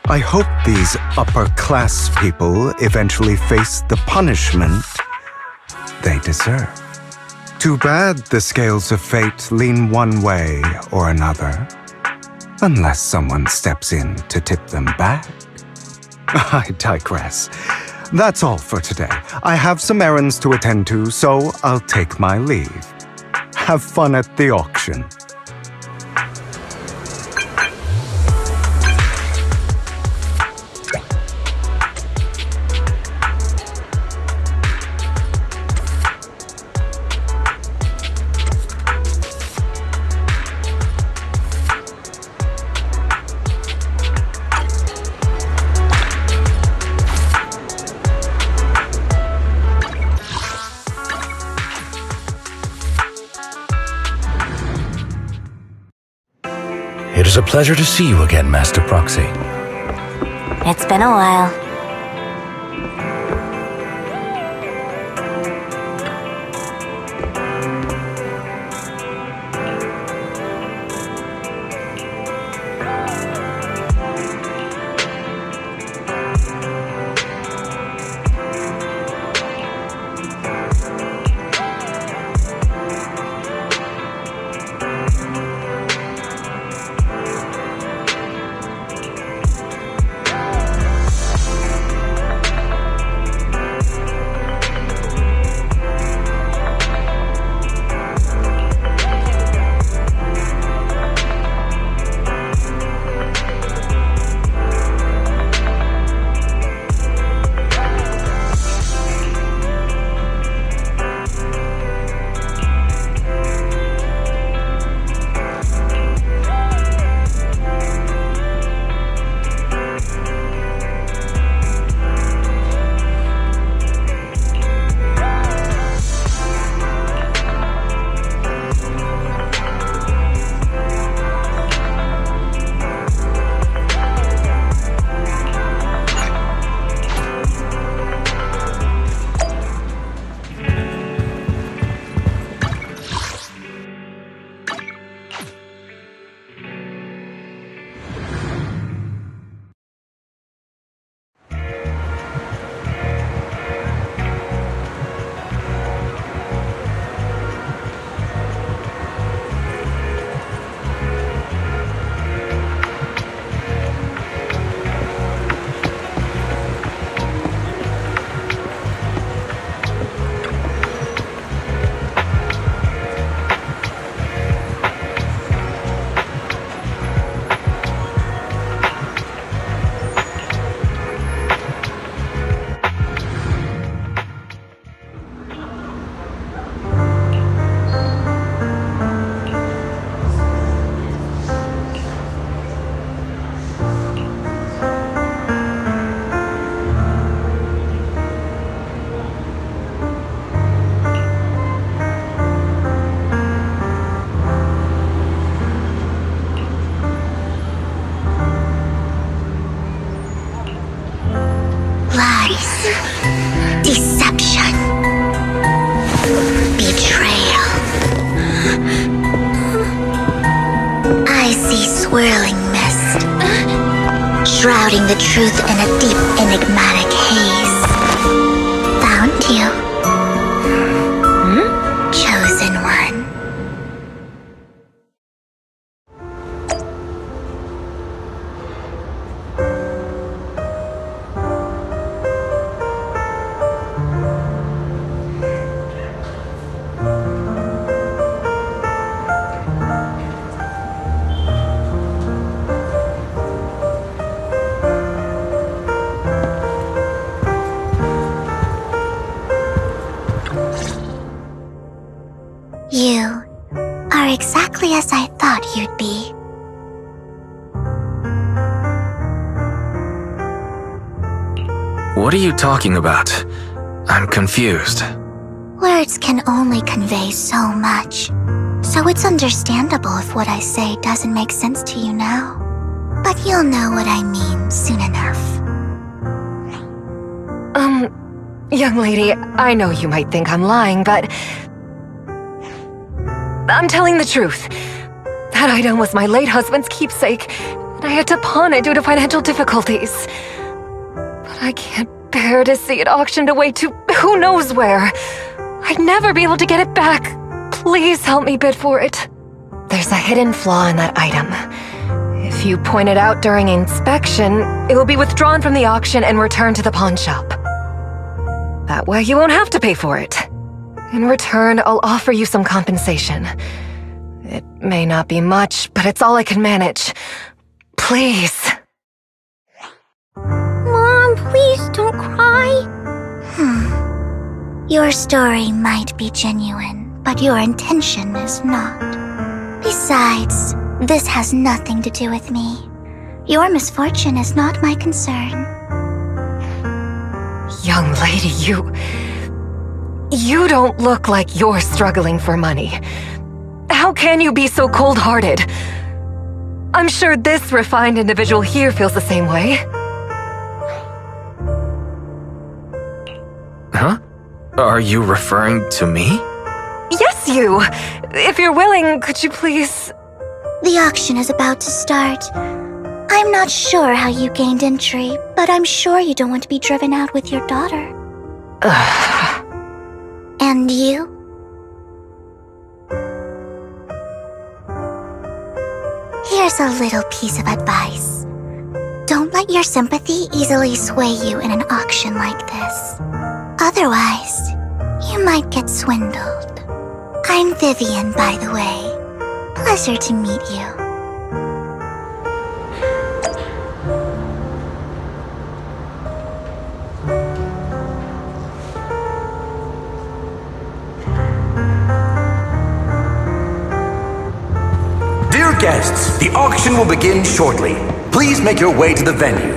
I hope these upper-class people eventually face the punishment they deserve. Too bad the scales of fate lean one way or another. Unless someone steps in to tip them back. I digress. That's all for today. I have some errands to attend to, so I'll take my leave. Have fun at the auction. It is a pleasure to see you again, Master Proxy. It's been a while. Deception. Betrayal. I see swirling mist, shrouding the truth in a deep, enigmatic haze. Found you. Chosen one. You are exactly as I thought you'd be. What are you talking about? I'm confused. Words can only convey so much, so it's understandable if what I say doesn't make sense to you now. But you'll know what I mean soon enough. Young lady, I know you might think I'm lying, but I'm telling the truth. That item was my late husband's keepsake, and I had to pawn it due to financial difficulties. But I can't bear to see it auctioned away to who knows where. I'd never be able to get it back. Please help me bid for it. There's a hidden flaw in that item. If you point it out during inspection, it will be withdrawn from the auction and returned to the pawn shop. That way you won't have to pay for it. In return, I'll offer you some compensation. It may not be much, but it's all I can manage. Please. Mom, please don't cry. Your story might be genuine, but your intention is not. Besides, this has nothing to do with me. Your misfortune is not my concern. Young lady, you don't look like you're struggling for money. How can you be so cold-hearted? I'm sure this refined individual here feels the same way. Huh? Are you referring to me? Yes, you! If you're willing, could you please... The auction is about to start. I'm not sure how you gained entry, but I'm sure you don't want to be driven out with your daughter. And you? Here's a little piece of advice. Don't let your sympathy easily sway you in an auction like this. Otherwise, you might get swindled. I'm Vivian, by the way. Pleasure to meet you. Dear guests, the auction will begin shortly. Please make your way to the venue.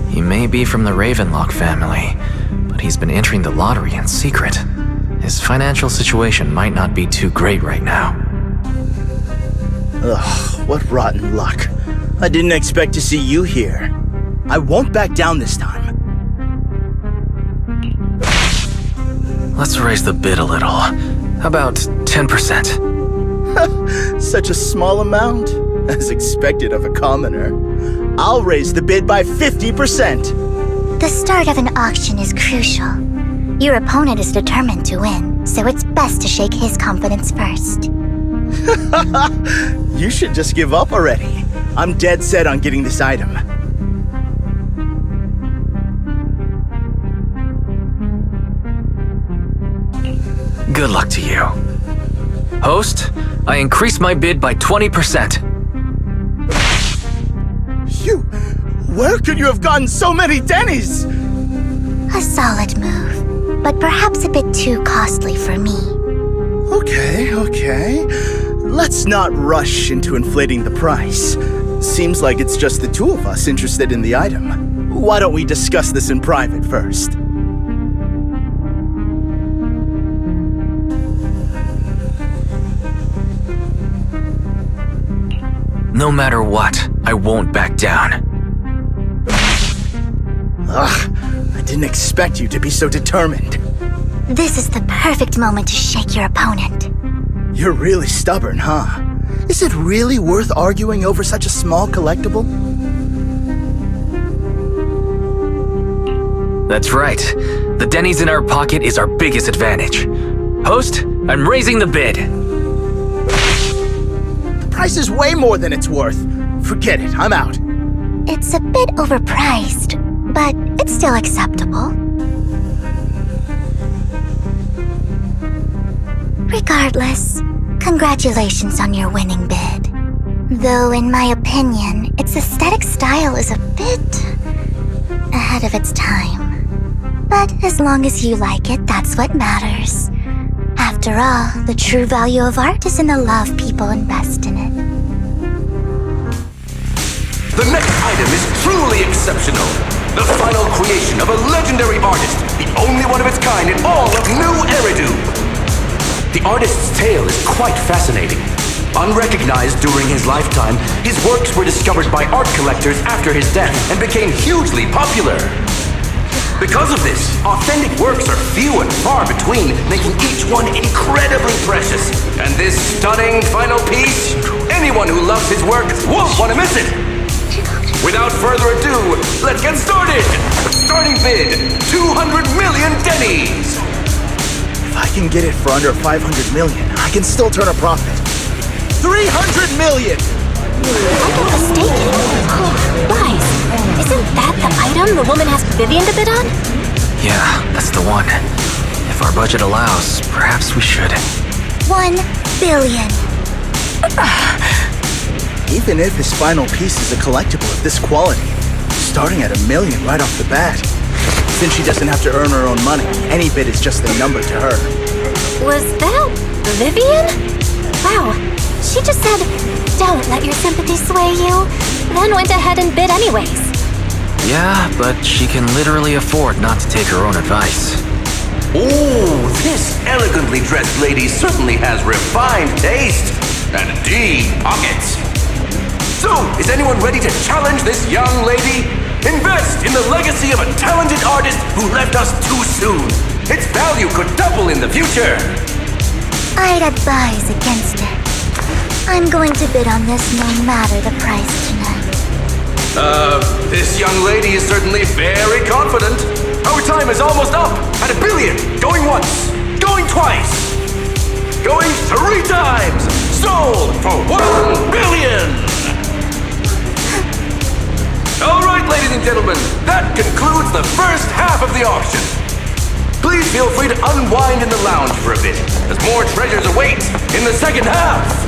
He may be from the Ravenlock family, but he's been entering the lottery in secret. His financial situation might not be too great right now. Ugh, what rotten luck. I didn't expect to see you here. I won't back down this time. Let's raise the bid a little. How about 10%? Such a small amount, as expected of a commoner. I'll raise the bid by 50%. The start of an auction is crucial. Your opponent is determined to win, so it's best to shake his confidence first. You should just give up already. I'm dead set on getting this item. Good luck to you. Host, I increase my bid by 20%. Where could you have gotten so many Denny's? A solid move, but perhaps a bit too costly for me. Okay. Let's not rush into inflating the price. Seems like it's just the two of us interested in the item. Why don't we discuss this in private first? No matter what, I won't back down. Ugh, I didn't expect you to be so determined. This is the perfect moment to shake your opponent. You're really stubborn, huh? Is it really worth arguing over such a small collectible? That's right. The Denny's in our pocket is our biggest advantage. Host, I'm raising the bid. The price is way more than it's worth. Forget it, I'm out. It's a bit overpriced, but it's still acceptable. Regardless, congratulations on your winning bid. Though in my opinion, its aesthetic style is a bit ahead of its time. But as long as you like it, that's what matters. After all, the true value of art is in the love people invest in it. The next item is truly exceptional. The final creation of a legendary artist, the only one of its kind in all of New Eridu. The artist's tale is quite fascinating. Unrecognized during his lifetime, his works were discovered by art collectors after his death and became hugely popular. Because of this, authentic works are few and far between, making each one incredibly precious. And this stunning final piece, anyone who loves his work won't want to miss it. Without further ado, let's get started! Starting bid, 200 million Denny's! If I can get it for under 500 million, I can still turn a profit. 300 million! I'm not mistaken. Guys, isn't that the item the woman asked Vivian to bid on? Yeah, that's the one. If our budget allows, perhaps we should. 1 billion. Even if his final piece is a collectible of this quality, starting at $1 million right off the bat. Since she doesn't have to earn her own money, any bid is just a number to her. Was that Vivian? Wow, she just said, "Don't let your sympathy sway you," then went ahead and bid anyways. Yeah, but she can literally afford not to take her own advice. Ooh, this elegantly dressed lady certainly has refined taste and deep pockets. So, is anyone ready to challenge this young lady? Invest in the legacy of a talented artist who left us too soon. Its value could double in the future. I'd advise against it. I'm going to bid on this no matter the price tonight. This young lady is certainly very confident. Our time is almost up at $1 billion. Going once, going twice, going 3 times. Sold for $1 billion. All right, ladies and gentlemen, that concludes the first half of the auction. Please feel free to unwind in the lounge for a bit, as more treasures await in the second half.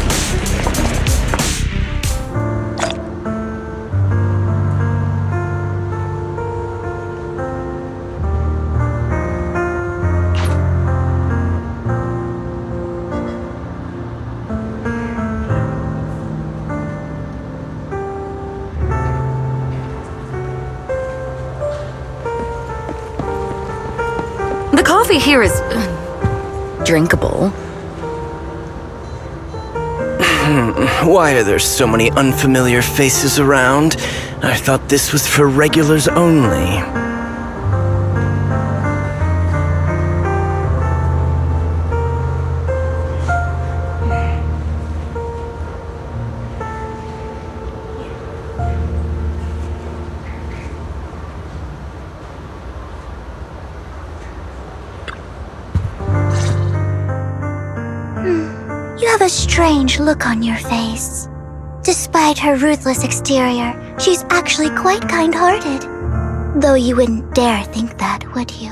The coffee here is drinkable. Why are there so many unfamiliar faces around? I thought this was for regulars only. have a strange look on your face. Despite her ruthless exterior, she's actually quite kind-hearted. Though you wouldn't dare think that, would you?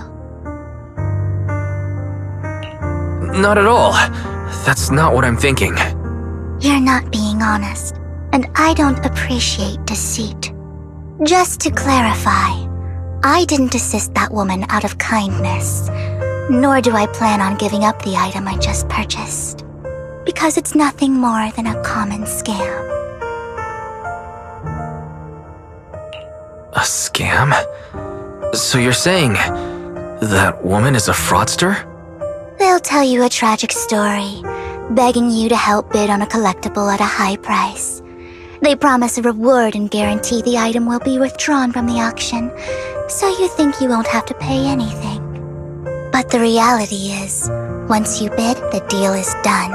Not at all. That's not what I'm thinking. You're not being honest, and I don't appreciate deceit. Just to clarify, I didn't assist that woman out of kindness, nor do I plan on giving up the item I just purchased, because it's nothing more than a common scam. A scam? So you're saying that woman is a fraudster? They'll tell you a tragic story, begging you to help bid on a collectible at a high price. They promise a reward and guarantee the item will be withdrawn from the auction, so you think you won't have to pay anything. But the reality is, once you bid, the deal is done,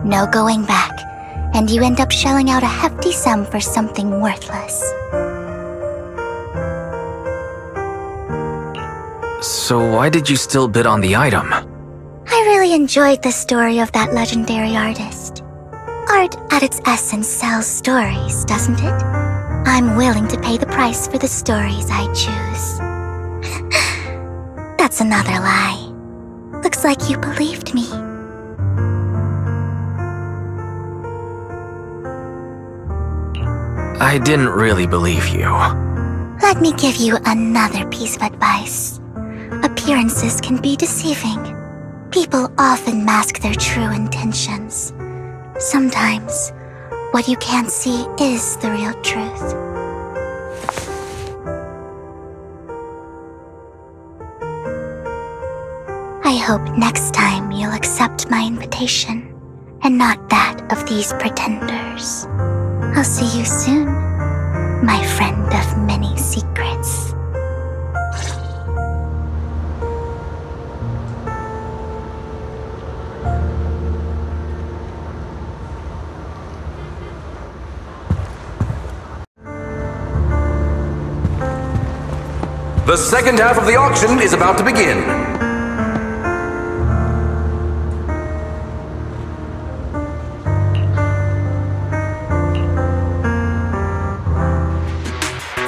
no going back, and you end up shelling out a hefty sum for something worthless. So why did you still bid on the item? I really enjoyed the story of that legendary artist. Art at its essence sells stories, doesn't it? I'm willing to pay the price for the stories I choose. That's another lie. Looks like you believed me. I didn't really believe you. Let me give you another piece of advice. Appearances can be deceiving. People often mask their true intentions. Sometimes, what you can't see is the real truth. I hope next time you'll accept my invitation, and not that of these pretenders. I'll see you soon, my friend of many secrets. The second half of the auction is about to begin.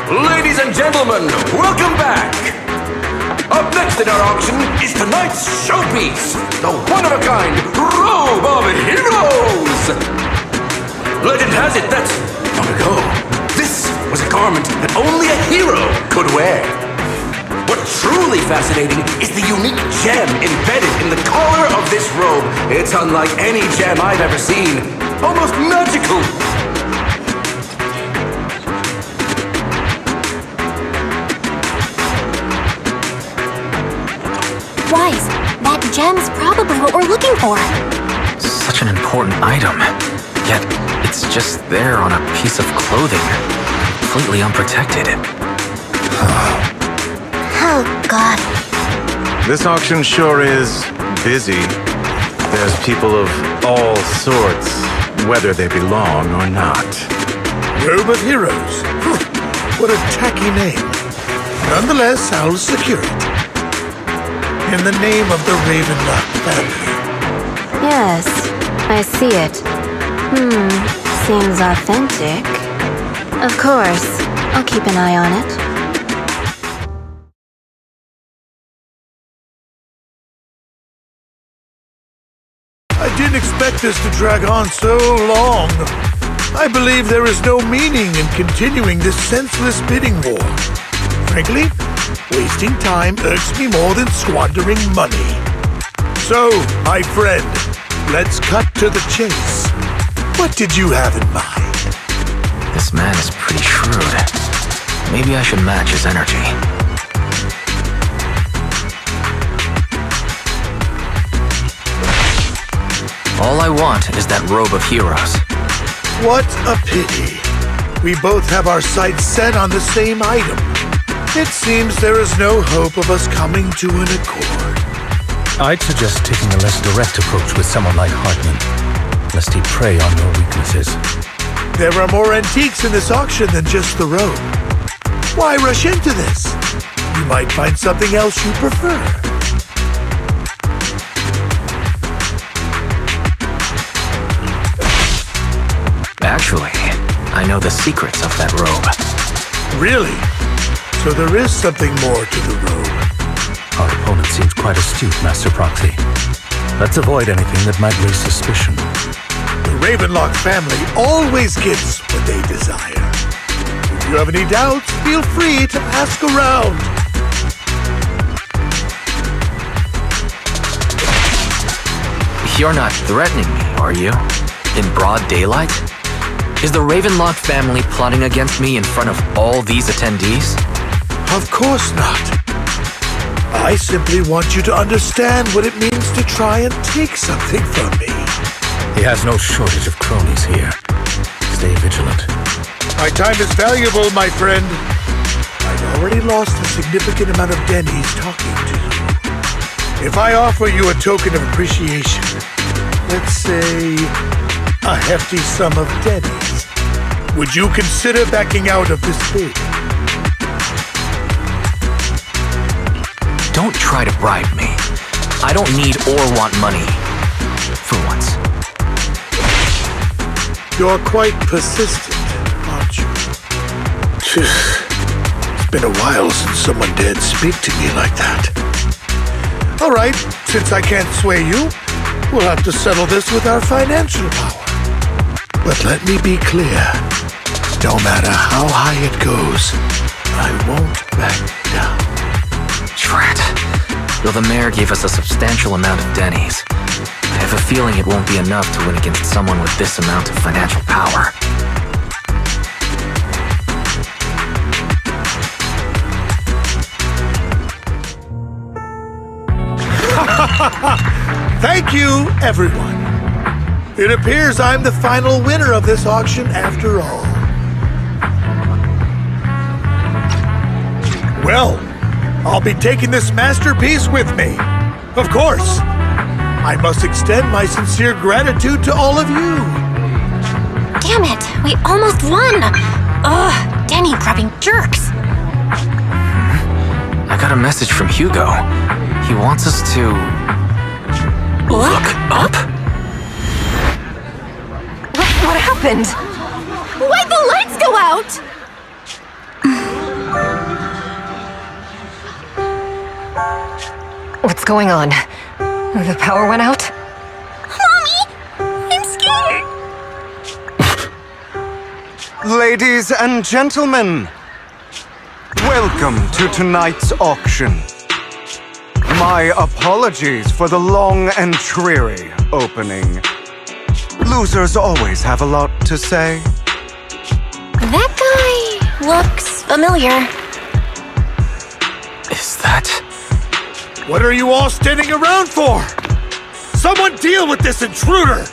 Ladies and gentlemen, welcome back! Up next in our auction is tonight's showpiece, the one-of-a-kind Robe of Heroes! Legend has it that, long ago, this was a garment that only a hero could wear. What's truly fascinating is the unique gem embedded in the collar of this robe. It's unlike any gem I've ever seen. Almost magical. Wise, that gem's probably what we're looking for. Such an important item, yet it's just there on a piece of clothing, completely unprotected. Oh, God. This auction sure is busy. There's people of all sorts, whether they belong or not. Robe of Heroes. What a tacky name. Nonetheless, I'll secure it. In the name of the Ravenlock family. Yes, I see it. Seems authentic. Of course, I'll keep an eye on it. I didn't expect this to drag on so long. I believe there is no meaning in continuing this senseless bidding war. Frankly, wasting time irks me more than squandering money. So, my friend, let's cut to the chase. What did you have in mind? This man is pretty shrewd. Maybe I should match his energy. All I want is that Robe of Heroes. What a pity. We both have our sights set on the same item. It seems there is no hope of us coming to an accord. I'd suggest taking a less direct approach with someone like Hartman, lest he prey on your weaknesses. There are more antiques in this auction than just the robe. Why rush into this? You might find something else you prefer. Actually, I know the secrets of that robe. Really? So there is something more to the robe. Our opponent seems quite astute, Master Proxy. Let's avoid anything that might raise suspicion. The Ravenlock family always gets what they desire. If you have any doubts, feel free to ask around. You're not threatening me, are you? In broad daylight? Is the Ravenlock family plotting against me in front of all these attendees? Of course not. I simply want you to understand what it means to try and take something from me. He has no shortage of cronies here. Stay vigilant. My time is valuable, my friend. I've already lost a significant amount of Denny's talking to you. If I offer you a token of appreciation, let's say a hefty sum of Denny's, would you consider backing out of this bid? Don't try to bribe me. I don't need or want money. For once. You're quite persistent, aren't you? It's been a while since someone dared speak to me like that. All right, since I can't sway you, we'll have to settle this with our financial power. But let me be clear. No matter how high it goes, I won't back down. Drat. Though the mayor gave us a substantial amount of Denny's, I have a feeling it won't be enough to win against someone with this amount of financial power. Thank you, everyone. It appears I'm the final winner of this auction after all. Well, I'll be taking this masterpiece with me. Of course. I must extend my sincere gratitude to all of you. Damn it, we almost won! Ugh, Denny grabbing jerks. I got a message from Hugo. He wants us to... look up? What happened? Why'd the lights go out? What's going on? The power went out? Mommy! I'm scared! Ladies and gentlemen, welcome to tonight's auction. My apologies for the long and dreary opening. Losers always have a lot to say. That guy looks familiar. Is that... What are you all standing around for? Someone deal with this intruder!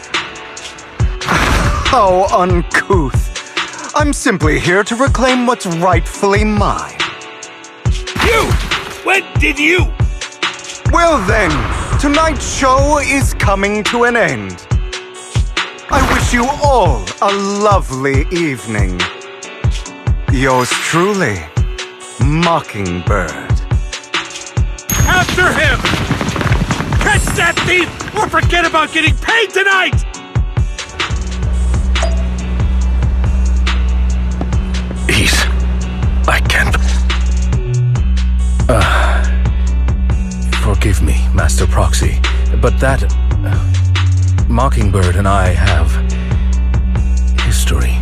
How uncouth. I'm simply here to reclaim what's rightfully mine. You! When did you? Well then, tonight's show is coming to an end. I wish you all a lovely evening. Yours truly, Mockingbird. After him! Catch that thief or forget about getting paid tonight! I can't... Forgive me, Master Proxy, but that... Mockingbird and I have... history.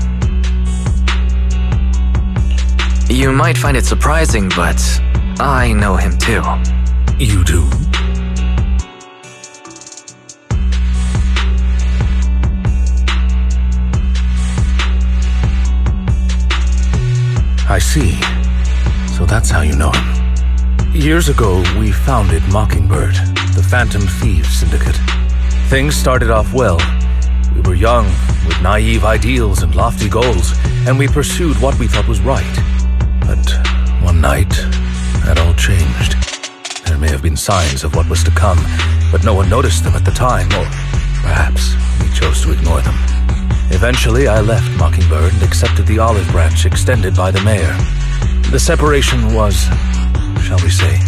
You might find it surprising, but I know him too. You do? I see. So that's how you know him. Years ago, we founded Mockingbird, the Phantom Thieves Syndicate. Things started off well. We were young, with naive ideals and lofty goals, and we pursued what we thought was right. But one night, that all changed. There may have been signs of what was to come, but no one noticed them at the time, or perhaps we chose to ignore them. Eventually, I left Mockingbird and accepted the olive branch extended by the mayor. The separation was, shall we say,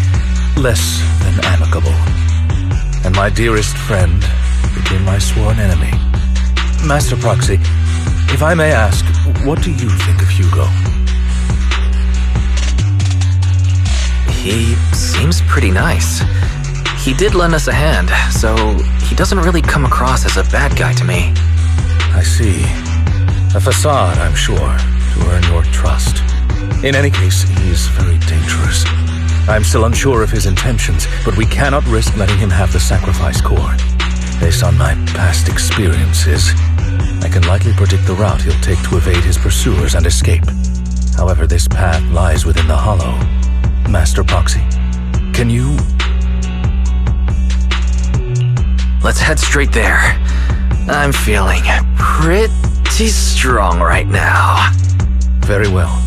less than amicable. And my dearest friend became my sworn enemy. Master Proxy, If I may ask, what do you think of Hugo? He seems pretty nice. He did lend us a hand, so he doesn't really come across as a bad guy to me. I see. A facade, I'm sure, to earn your trust. In any case, he is very dangerous. I'm still unsure of his intentions, but we cannot risk letting him have the sacrifice core. Based on my past experiences, I can likely predict the route he'll take to evade his pursuers and escape. However, this path lies within the hollow. Master Proxy, can you... Let's head straight there. I'm feeling pretty strong right now. Very well.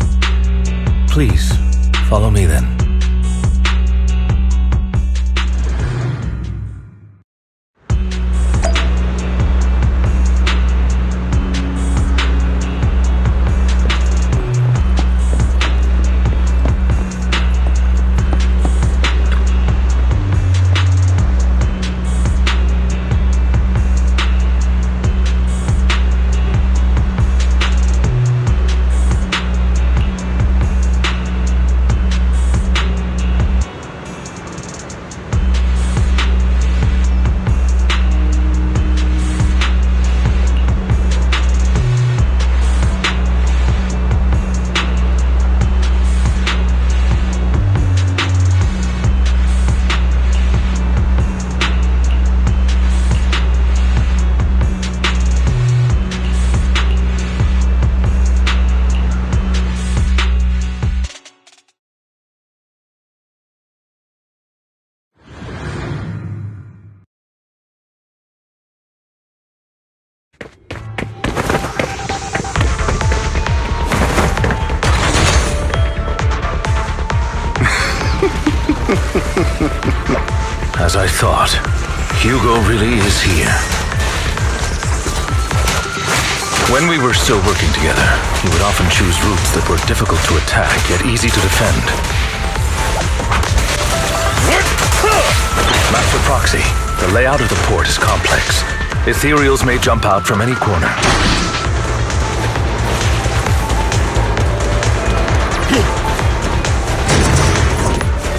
Please, follow me then. As I thought, Hugo really is here. When we were still working together, he would often choose routes that were difficult to attack, yet easy to defend. Master Proxy, the layout of the port is complex. Ethereals may jump out from any corner.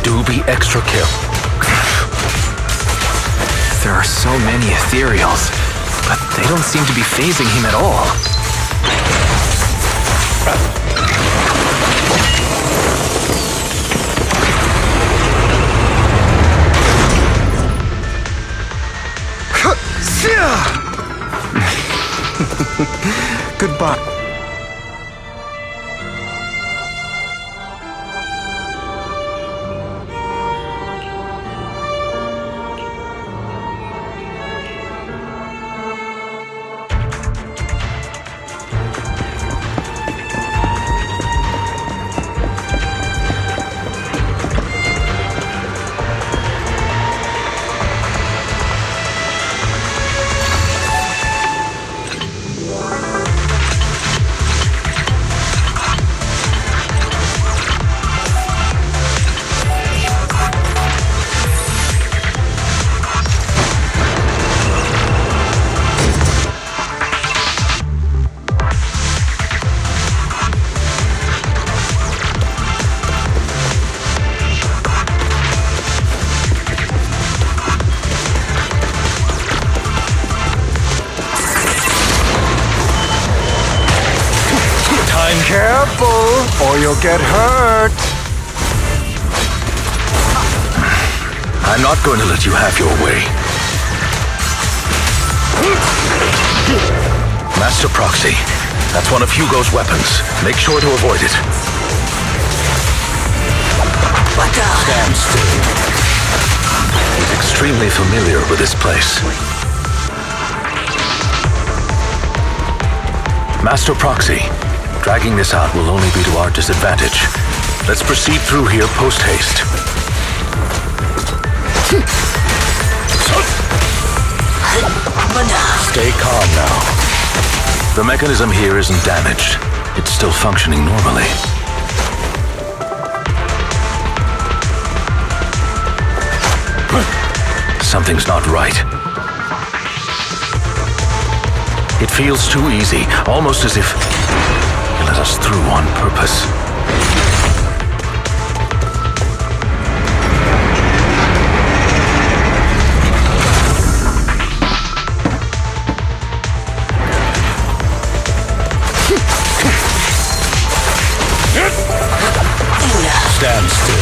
Do be extra careful. There are so many ethereals, but they don't seem to be phasing him at all. Goodbye. Careful, or you'll get hurt. I'm not going to let you have your way. Master Proxy, that's one of Hugo's weapons. Make sure to avoid it. Stand still. He's extremely familiar with this place. Master Proxy, dragging this out will only be to our disadvantage. Let's proceed through here post-haste. Stay calm now. The mechanism here isn't damaged. It's still functioning normally. Something's not right. It feels too easy, almost as if he let us through on purpose. Stand still.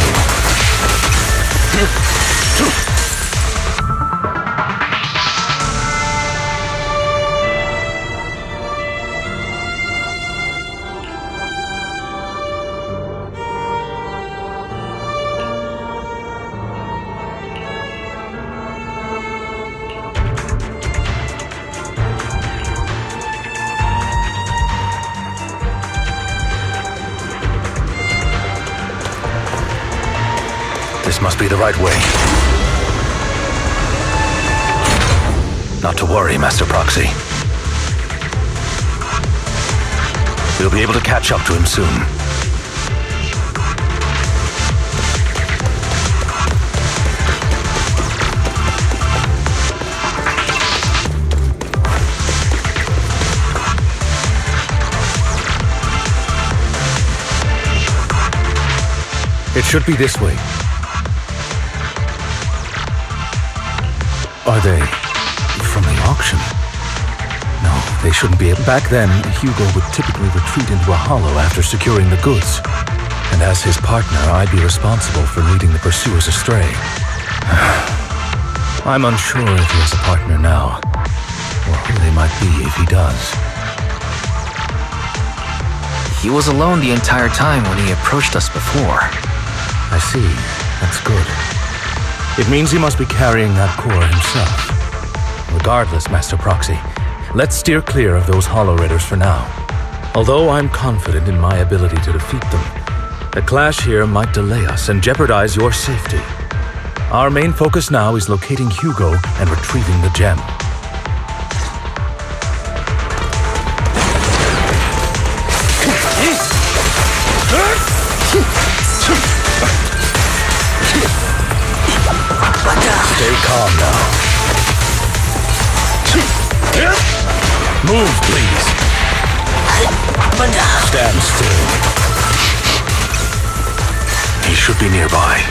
This must be the right way. Not to worry, Master Proxy. We'll be able to catch up to him soon. It should be this way. Are they from the auction? No, they shouldn't be. Back then, Hugo would typically retreat into a hollow after securing the goods. And as his partner, I'd be responsible for leading the pursuers astray. I'm unsure if he has a partner now, or who they might be if he does. He was alone the entire time when he approached us before. I see. That's good. It means he must be carrying that core himself. Regardless, Master Proxy, let's steer clear of those Hollow Raiders for now. Although I'm confident in my ability to defeat them, a clash here might delay us and jeopardize your safety. Our main focus now is locating Hugo and retrieving the gem. Stay calm now. Move, please. Stand still. He should be nearby.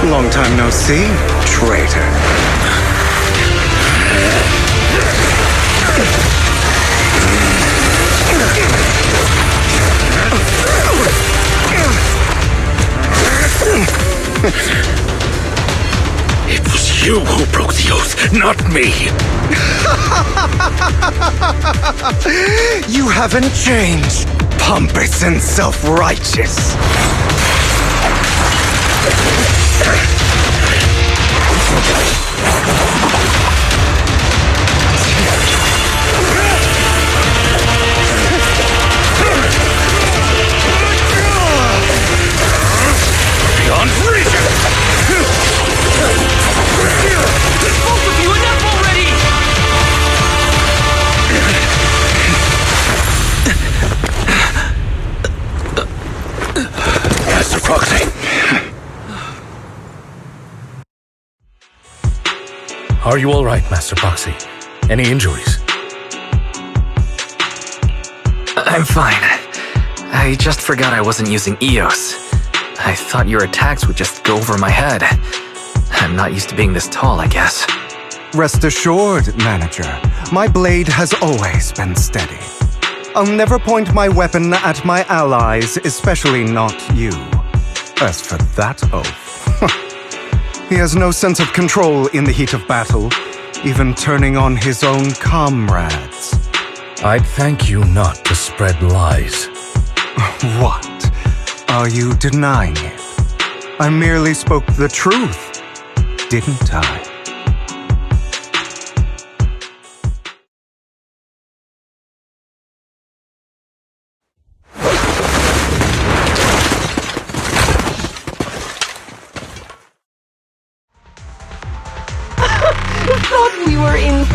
Long time no see, traitor. It was you who broke the oath, not me. You haven't changed, pompous and self-righteous. Beyond reason! Both of you, enough already! Master Proxy. Are you all right, Master Proxy? Any injuries? I'm fine. I just forgot I wasn't using EOS. I thought your attacks would just go over my head. I'm not used to being this tall, I guess. Rest assured, Manager, my blade has always been steady. I'll never point my weapon at my allies, especially not you. As for that oath, he has no sense of control in the heat of battle, even turning on his own comrades. I'd thank you not to spread lies. What? Are you denying it? I merely spoke the truth, didn't I?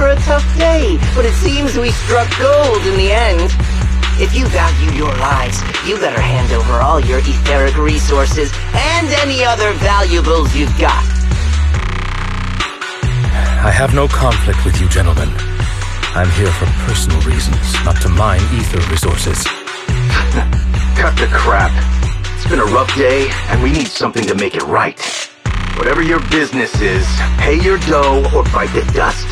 a tough day, but it seems we struck gold in the end. If you value your lives, you better hand over all your etheric resources and any other valuables you've got. I have no conflict with you, gentlemen. I'm here for personal reasons, not to mine ether resources. Cut the crap. It's been a rough day, and we need something to make it right. Whatever your business is, pay your dough or bite the dust.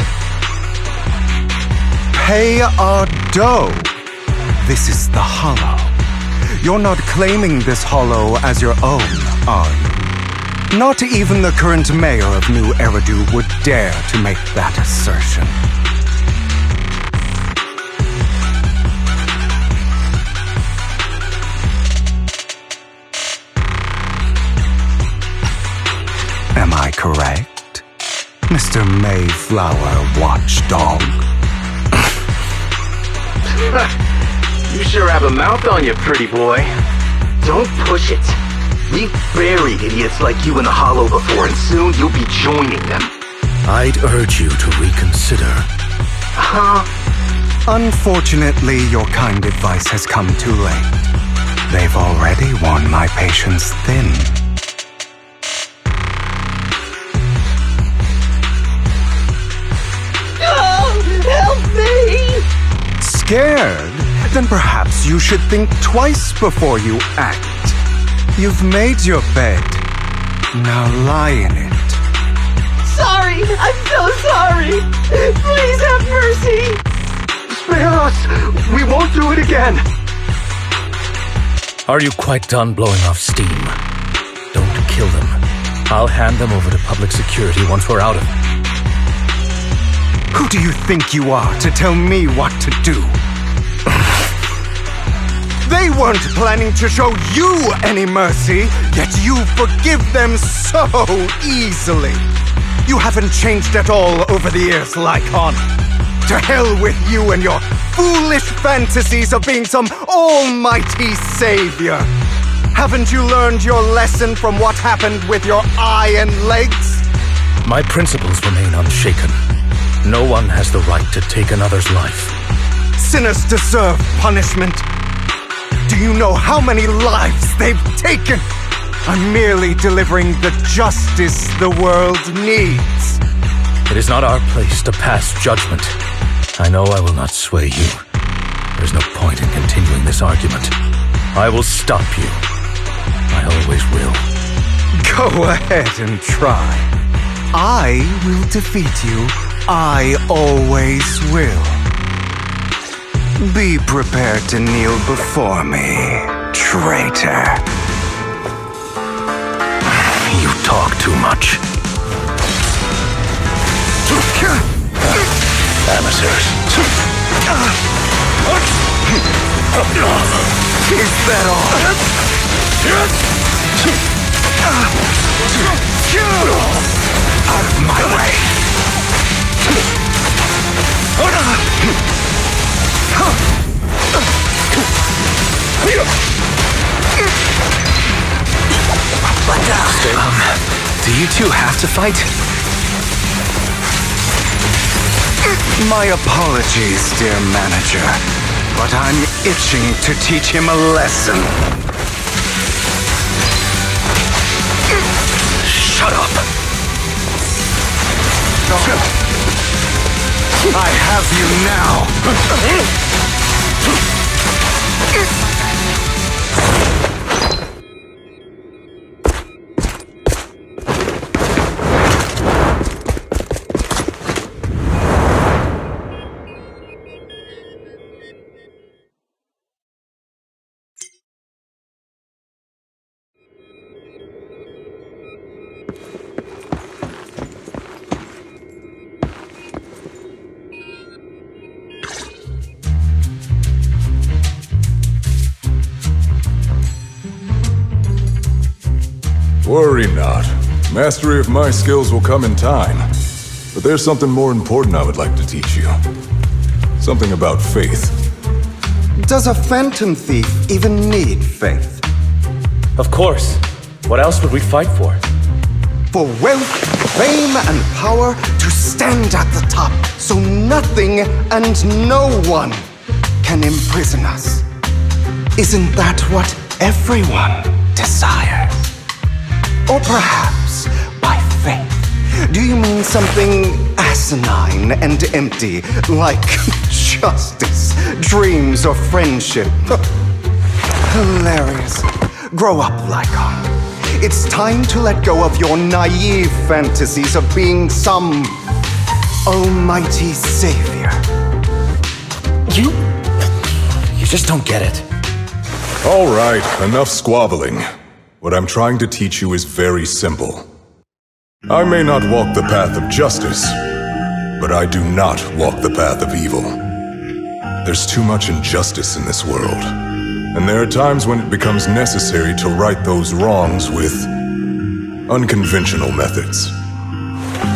Pay our dough? This is the Hollow. You're not claiming this Hollow as your own, are you? Not even the current mayor of New Eridu would dare to make that assertion. Am I correct, Mr. Mayflower Watchdog? You sure have a mouth on you, pretty boy. Don't push it. We've buried idiots like you in the Hollow before, and soon you'll be joining them. I'd urge you to reconsider. Unfortunately, your kind advice has come too late. They've already worn my patience thin. Help me! Scared? Then perhaps you should think twice before you act. You've made your bed. Now lie in it. Sorry! I'm so sorry! Please have mercy! Spare us! We won't do it again! Are you quite done blowing off steam? Don't kill them. I'll hand them over to public security once we're out of it. Who do you think you are to tell me what to do? They weren't planning to show you any mercy, yet you forgive them so easily. You haven't changed at all over the years, Lycon. To hell with you and your foolish fantasies of being some almighty savior. Haven't you learned your lesson from what happened with your eye and legs? My principles remain unshaken. No one has the right to take another's life. Sinners deserve punishment. Do you know how many lives they've taken? I'm merely delivering the justice the world needs. It is not our place to pass judgment. I know I will not sway you. There's no point in continuing this argument. I will stop you. I always will. Go ahead and try. I will defeat you. I always will. Be prepared to kneel before me, traitor. You talk too much. Amateurs. Is that all? Out of my way! Do you two have to fight? My apologies, dear manager, but I'm itching to teach him a lesson. Shut up! I have you now! Worry not. Mastery of my skills will come in time. But there's something more important I would like to teach you. Something about faith. Does a phantom thief even need faith? Of course. What else would we fight for? For wealth, fame, and power to stand at the top, so nothing and no one can imprison us. Isn't that what everyone desires? Or perhaps, by faith, do you mean something asinine and empty, like justice, dreams, or friendship? Hilarious. Grow up, Lycon. It's time to let go of your naive fantasies of being some almighty savior. You just don't get it. All right, enough squabbling. What I'm trying to teach you is very simple. I may not walk the path of justice, but I do not walk the path of evil. There's too much injustice in this world, and there are times when it becomes necessary to right those wrongs with unconventional methods.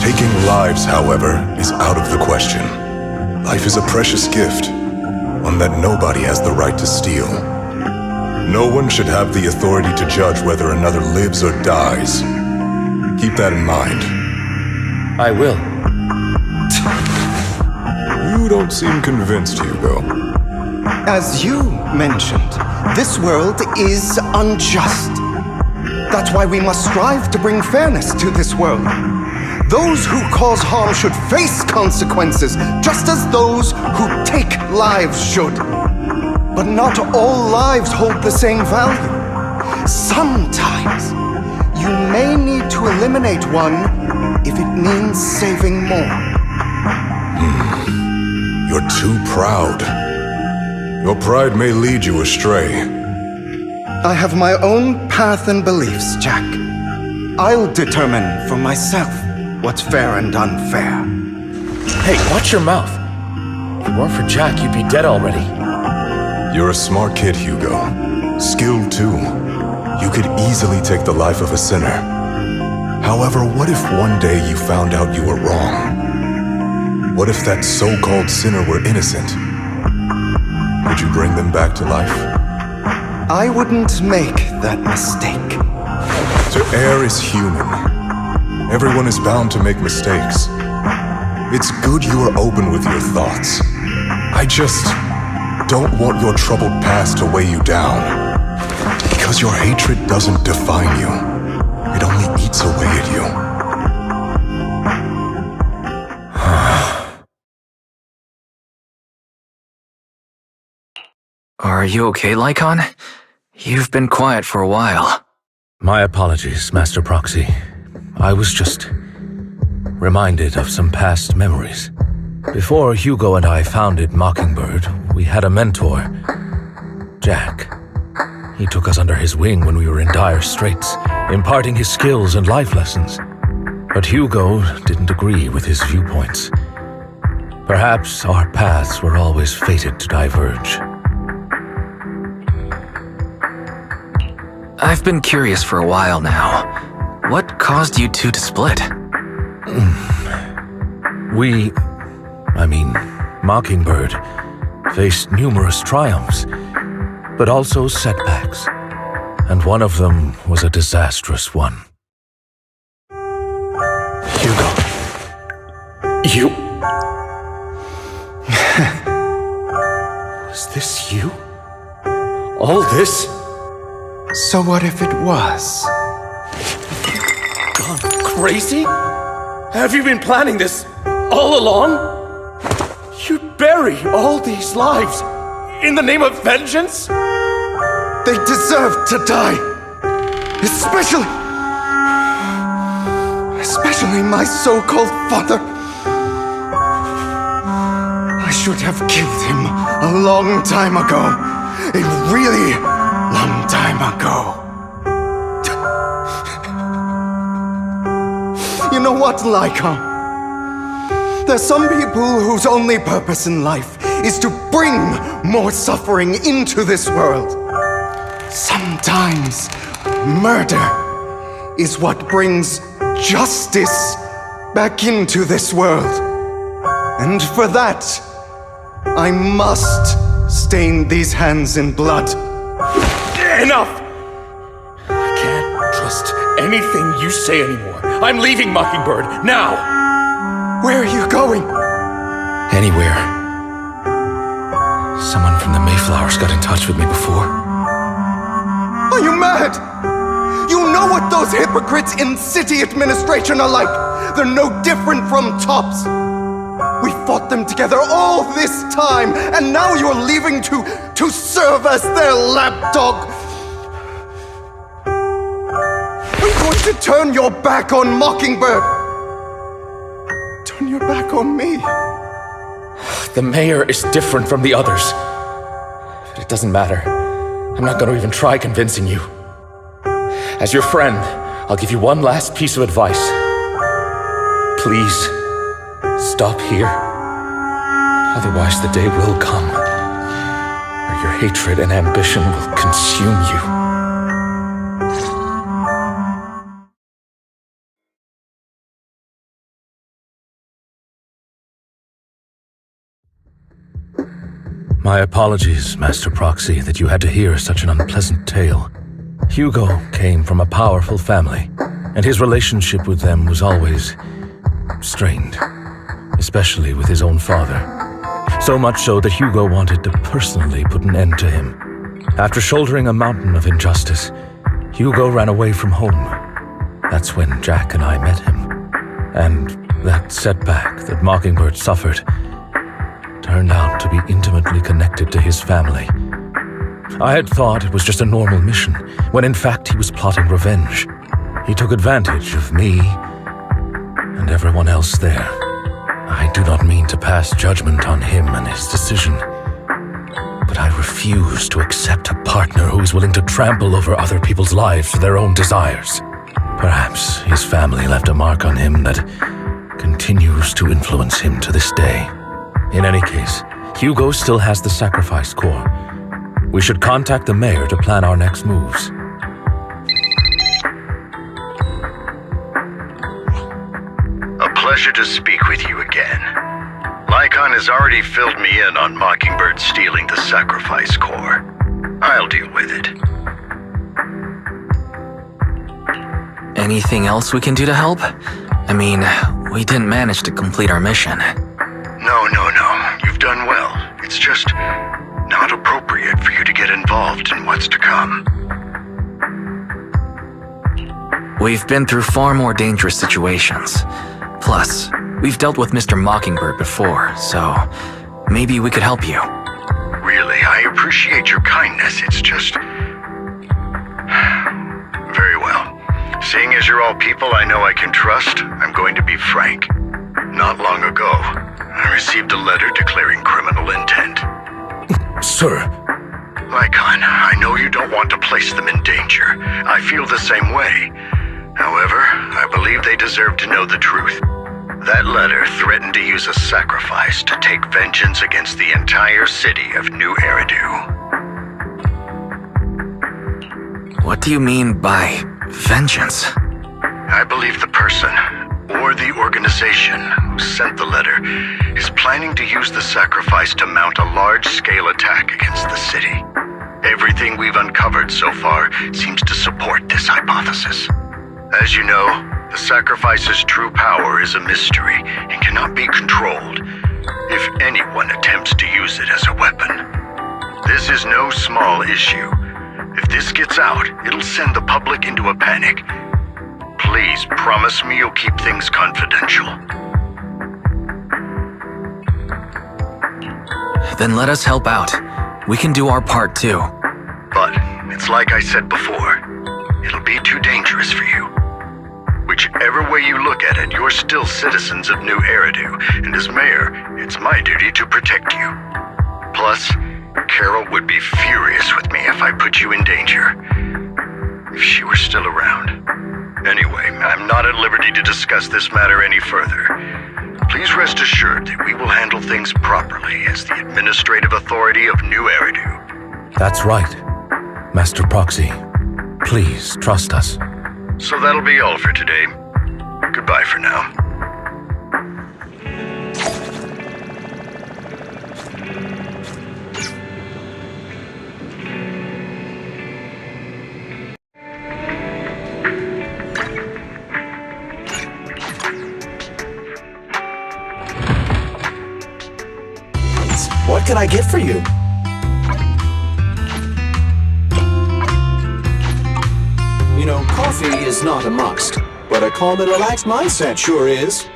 Taking lives, however, is out of the question. Life is a precious gift, one that nobody has the right to steal. No one should have the authority to judge whether another lives or dies. Keep that in mind. I will. You don't seem convinced, Hugo. As you mentioned, this world is unjust. That's why we must strive to bring fairness to this world. Those who cause harm should face consequences, just as those who take lives should. But not all lives hold the same value. Sometimes, you may need to eliminate one if it means saving more. You're too proud. Your pride may lead you astray. I have my own path and beliefs, Jack. I'll determine for myself what's fair and unfair. Hey, watch your mouth. If it weren't for Jack, you'd be dead already. You're a smart kid, Hugo. Skilled too. You could easily take the life of a sinner. However, what if one day you found out you were wrong? What if that so-called sinner were innocent? Would you bring them back to life? I wouldn't make that mistake. To err is human. Everyone is bound to make mistakes. It's good you are open with your thoughts. I just don't want your troubled past to weigh you down. Because your hatred doesn't define you. It only eats away at you. Are you okay, Lycon? You've been quiet for a while. My apologies, Master Proxy. I was just reminded of some past memories. Before Hugo and I founded Mockingbird, we had a mentor, Jack. He took us under his wing when we were in dire straits, imparting his skills and life lessons. But Hugo didn't agree with his viewpoints. Perhaps our paths were always fated to diverge. I've been curious for a while now. What caused you two to split? Mockingbird faced numerous triumphs, but also setbacks, and one of them was a disastrous one. Hugo. You... Was this you? All this? So what if it was? Gone crazy? Have you been planning this all along? You'd bury all these lives in the name of vengeance? They deserve to die. Especially my so-called father. I should have killed him a long time ago. A really long time ago. You know what, Lycon? There's some people whose only purpose in life is to bring more suffering into this world. Sometimes murder is what brings justice back into this world. And for that, I must stain these hands in blood. Enough! I can't trust trust anything you say anymore. I'm leaving Mockingbird, now! Where are you going? Anywhere. Someone from the Mayflowers got in touch with me before. Are you mad? You know what those hypocrites in city administration are like. They're no different from tops. We fought them together all this time, and now you're leaving to serve as their lapdog. Are you going to turn your back on Mockingbird? Turn your back on me? The mayor is different from the others. But it doesn't matter. I'm not going to even try convincing you. As your friend, I'll give you one last piece of advice. Please, stop here. Otherwise, the day will come where your hatred and ambition will consume you. My apologies, Master Proxy, that you had to hear such an unpleasant tale. Hugo came from a powerful family, and his relationship with them was always strained, especially with his own father. So much so that Hugo wanted to personally put an end to him. After shouldering a mountain of injustice, Hugo ran away from home. That's when Jack and I met him. And that setback that Mockingbird suffered turned out to be intimately connected to his family. I had thought it was just a normal mission, when in fact he was plotting revenge. He took advantage of me and everyone else there. I do not mean to pass judgment on him and his decision, but I refuse to accept a partner who is willing to trample over other people's lives for their own desires. Perhaps his family left a mark on him that continues to influence him to this day. In any case, Hugo still has the sacrifice core. We should contact the mayor to plan our next moves. A pleasure to speak with you again. Lycon has already filled me in on Mockingbird stealing the sacrifice core. I'll deal with it. Anything else we can do to help? I mean, we didn't manage to complete our mission. No. You've done well. It's just not appropriate for you to get involved in what's to come. We've been through far more dangerous situations. Plus, we've dealt with Mr. Mockingbird before, so maybe we could help you. Really, I appreciate your kindness. It's just... Very well. Seeing as you're all people I know I can trust, I'm going to be frank. Not long ago, I received a letter declaring criminal intent. Sir. Lycon, I know you don't want to place them in danger. I feel the same way. However, I believe they deserve to know the truth. That letter threatened to use a sacrifice to take vengeance against the entire city of New Eridu. What do you mean by vengeance? I believe the person, or the organization, who sent the letter is planning to use the sacrifice to mount a large-scale attack against the city. Everything we've uncovered so far seems to support this hypothesis. As you know, the sacrifice's true power is a mystery and cannot be controlled if anyone attempts to use it as a weapon. This is no small issue. If this gets out, it'll send the public into a panic. Please promise me you'll keep things confidential. Then let us help out. We can do our part too. But it's like I said before, it'll be too dangerous for you. Whichever way you look at it, you're still citizens of New Eridu, and as mayor, it's my duty to protect you. Plus, Carol would be furious with me if I put you in danger. If she were still around. Anyway, I'm not at liberty to discuss this matter any further. Please rest assured that we will handle things properly as the administrative authority of New Eridu. That's right, Master Proxy. Please trust us. So that'll be all for today. Goodbye for now. can I get for you? You know, coffee is not a must, but a calm and relaxed mindset sure is.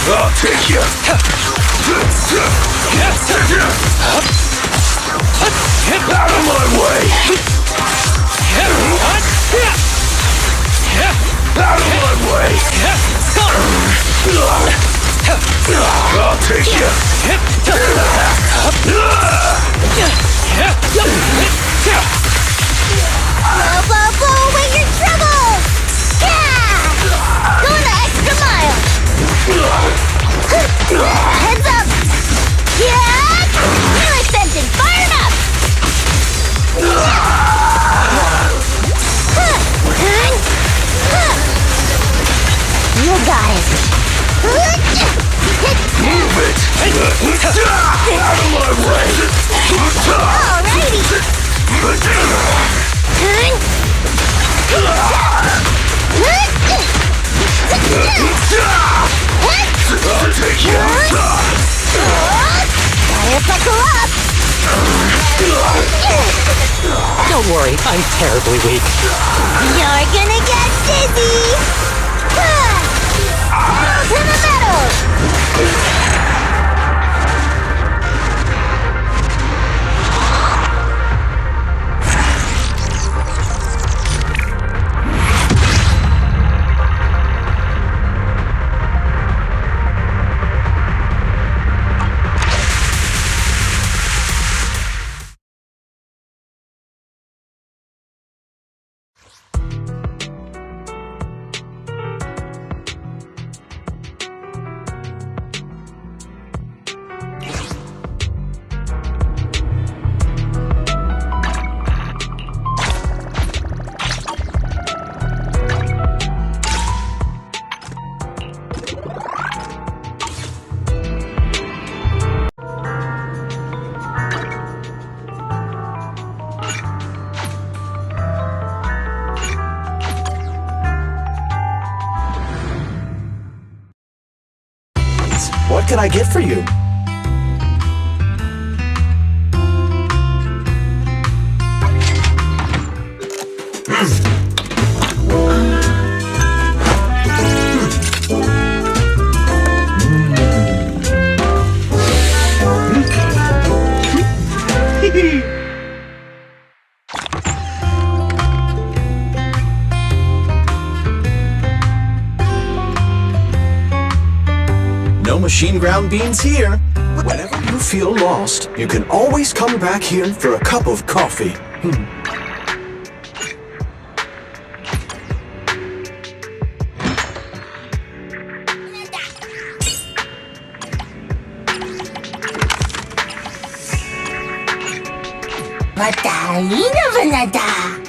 I'll take you! Out of my way! Out of my way! I'll take you! Blow, blow, blow away your troubles! Yeah! Going the extra mile! Heads up! Yeah! You're ascended! Fired up! You got it! Move it! Out of my way! Alrighty! I'll take you! Gotta buckle up! Don't worry, I'm terribly weak. You're gonna get dizzy! Pedal to the metal! What can I get for you? No machine ground beans here. Whenever you feel lost, you can always come back here for a cup of coffee. Batalina Vanada!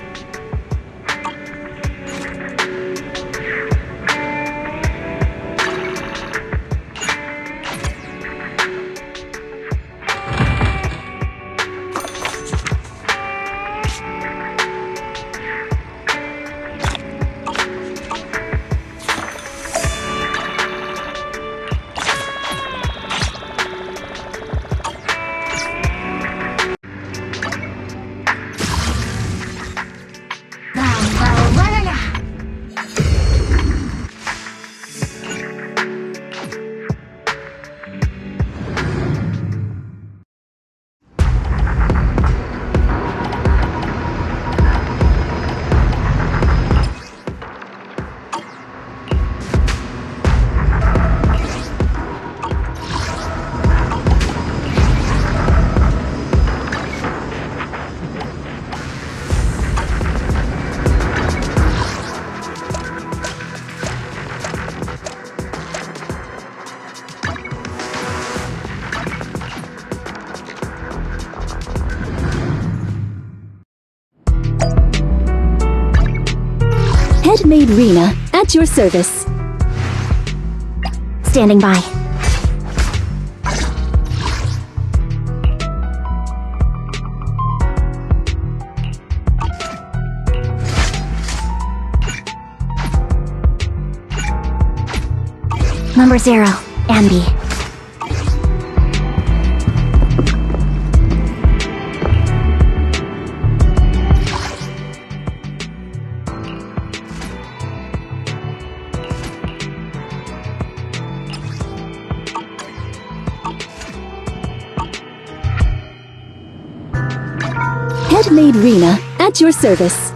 Headmaid Rena, at your service. Standing by. Number 0, Ambi. Headmaid Rena, at your service.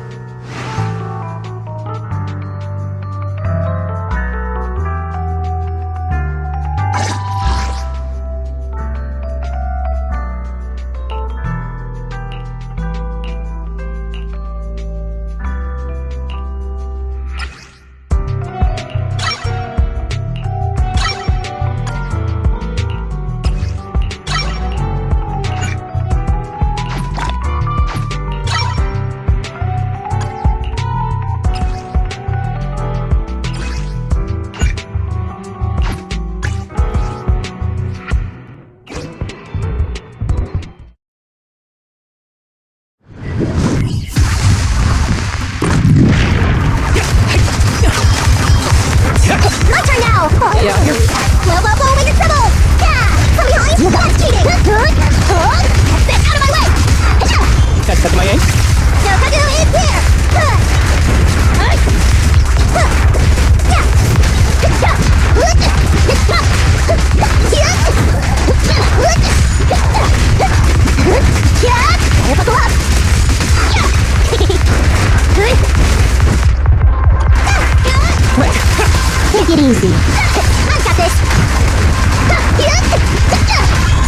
Take it easy. I've got this.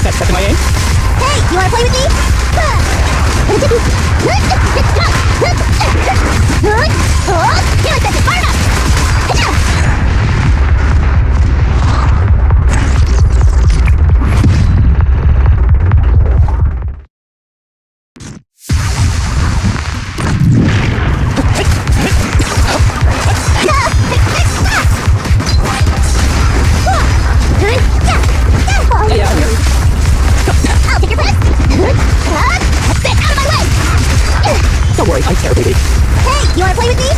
That's my aim. Hey, you wanna play with me? Here, it's fire up! I'll take your place. Get out of my way! Don't worry, I'm terribly weak. Hey, you wanna play with me?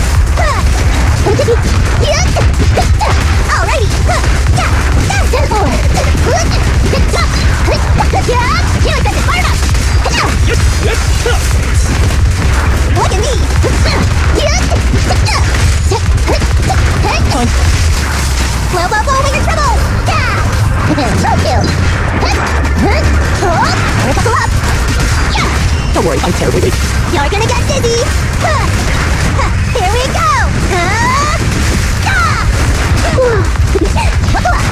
Alrighty. Here, it's fire up! Look at me! Whoa, we're in trouble! Buckle up! Don't worry, I'm terribly weak. You're gonna get dizzy! Here we go! Buckle up!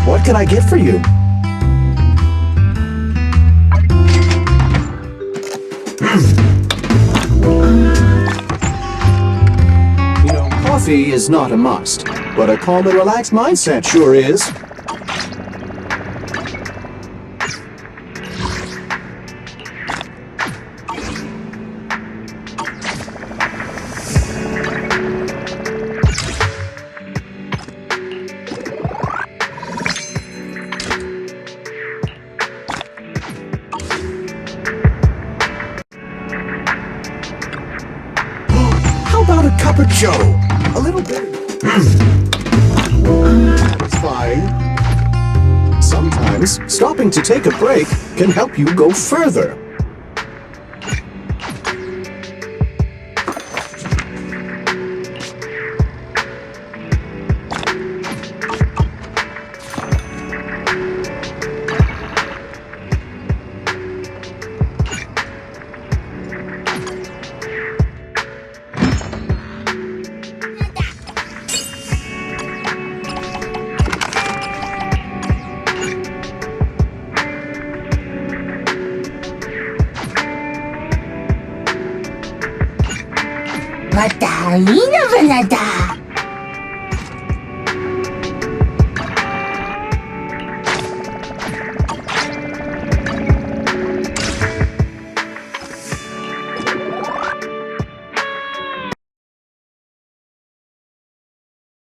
What can I get for you? You know, coffee is not a must, but a calm and relaxed mindset sure is. How about a cup of joe? A little bit. It's fine. Sometimes stopping to take a break can help you go further. またいいのぶなだ。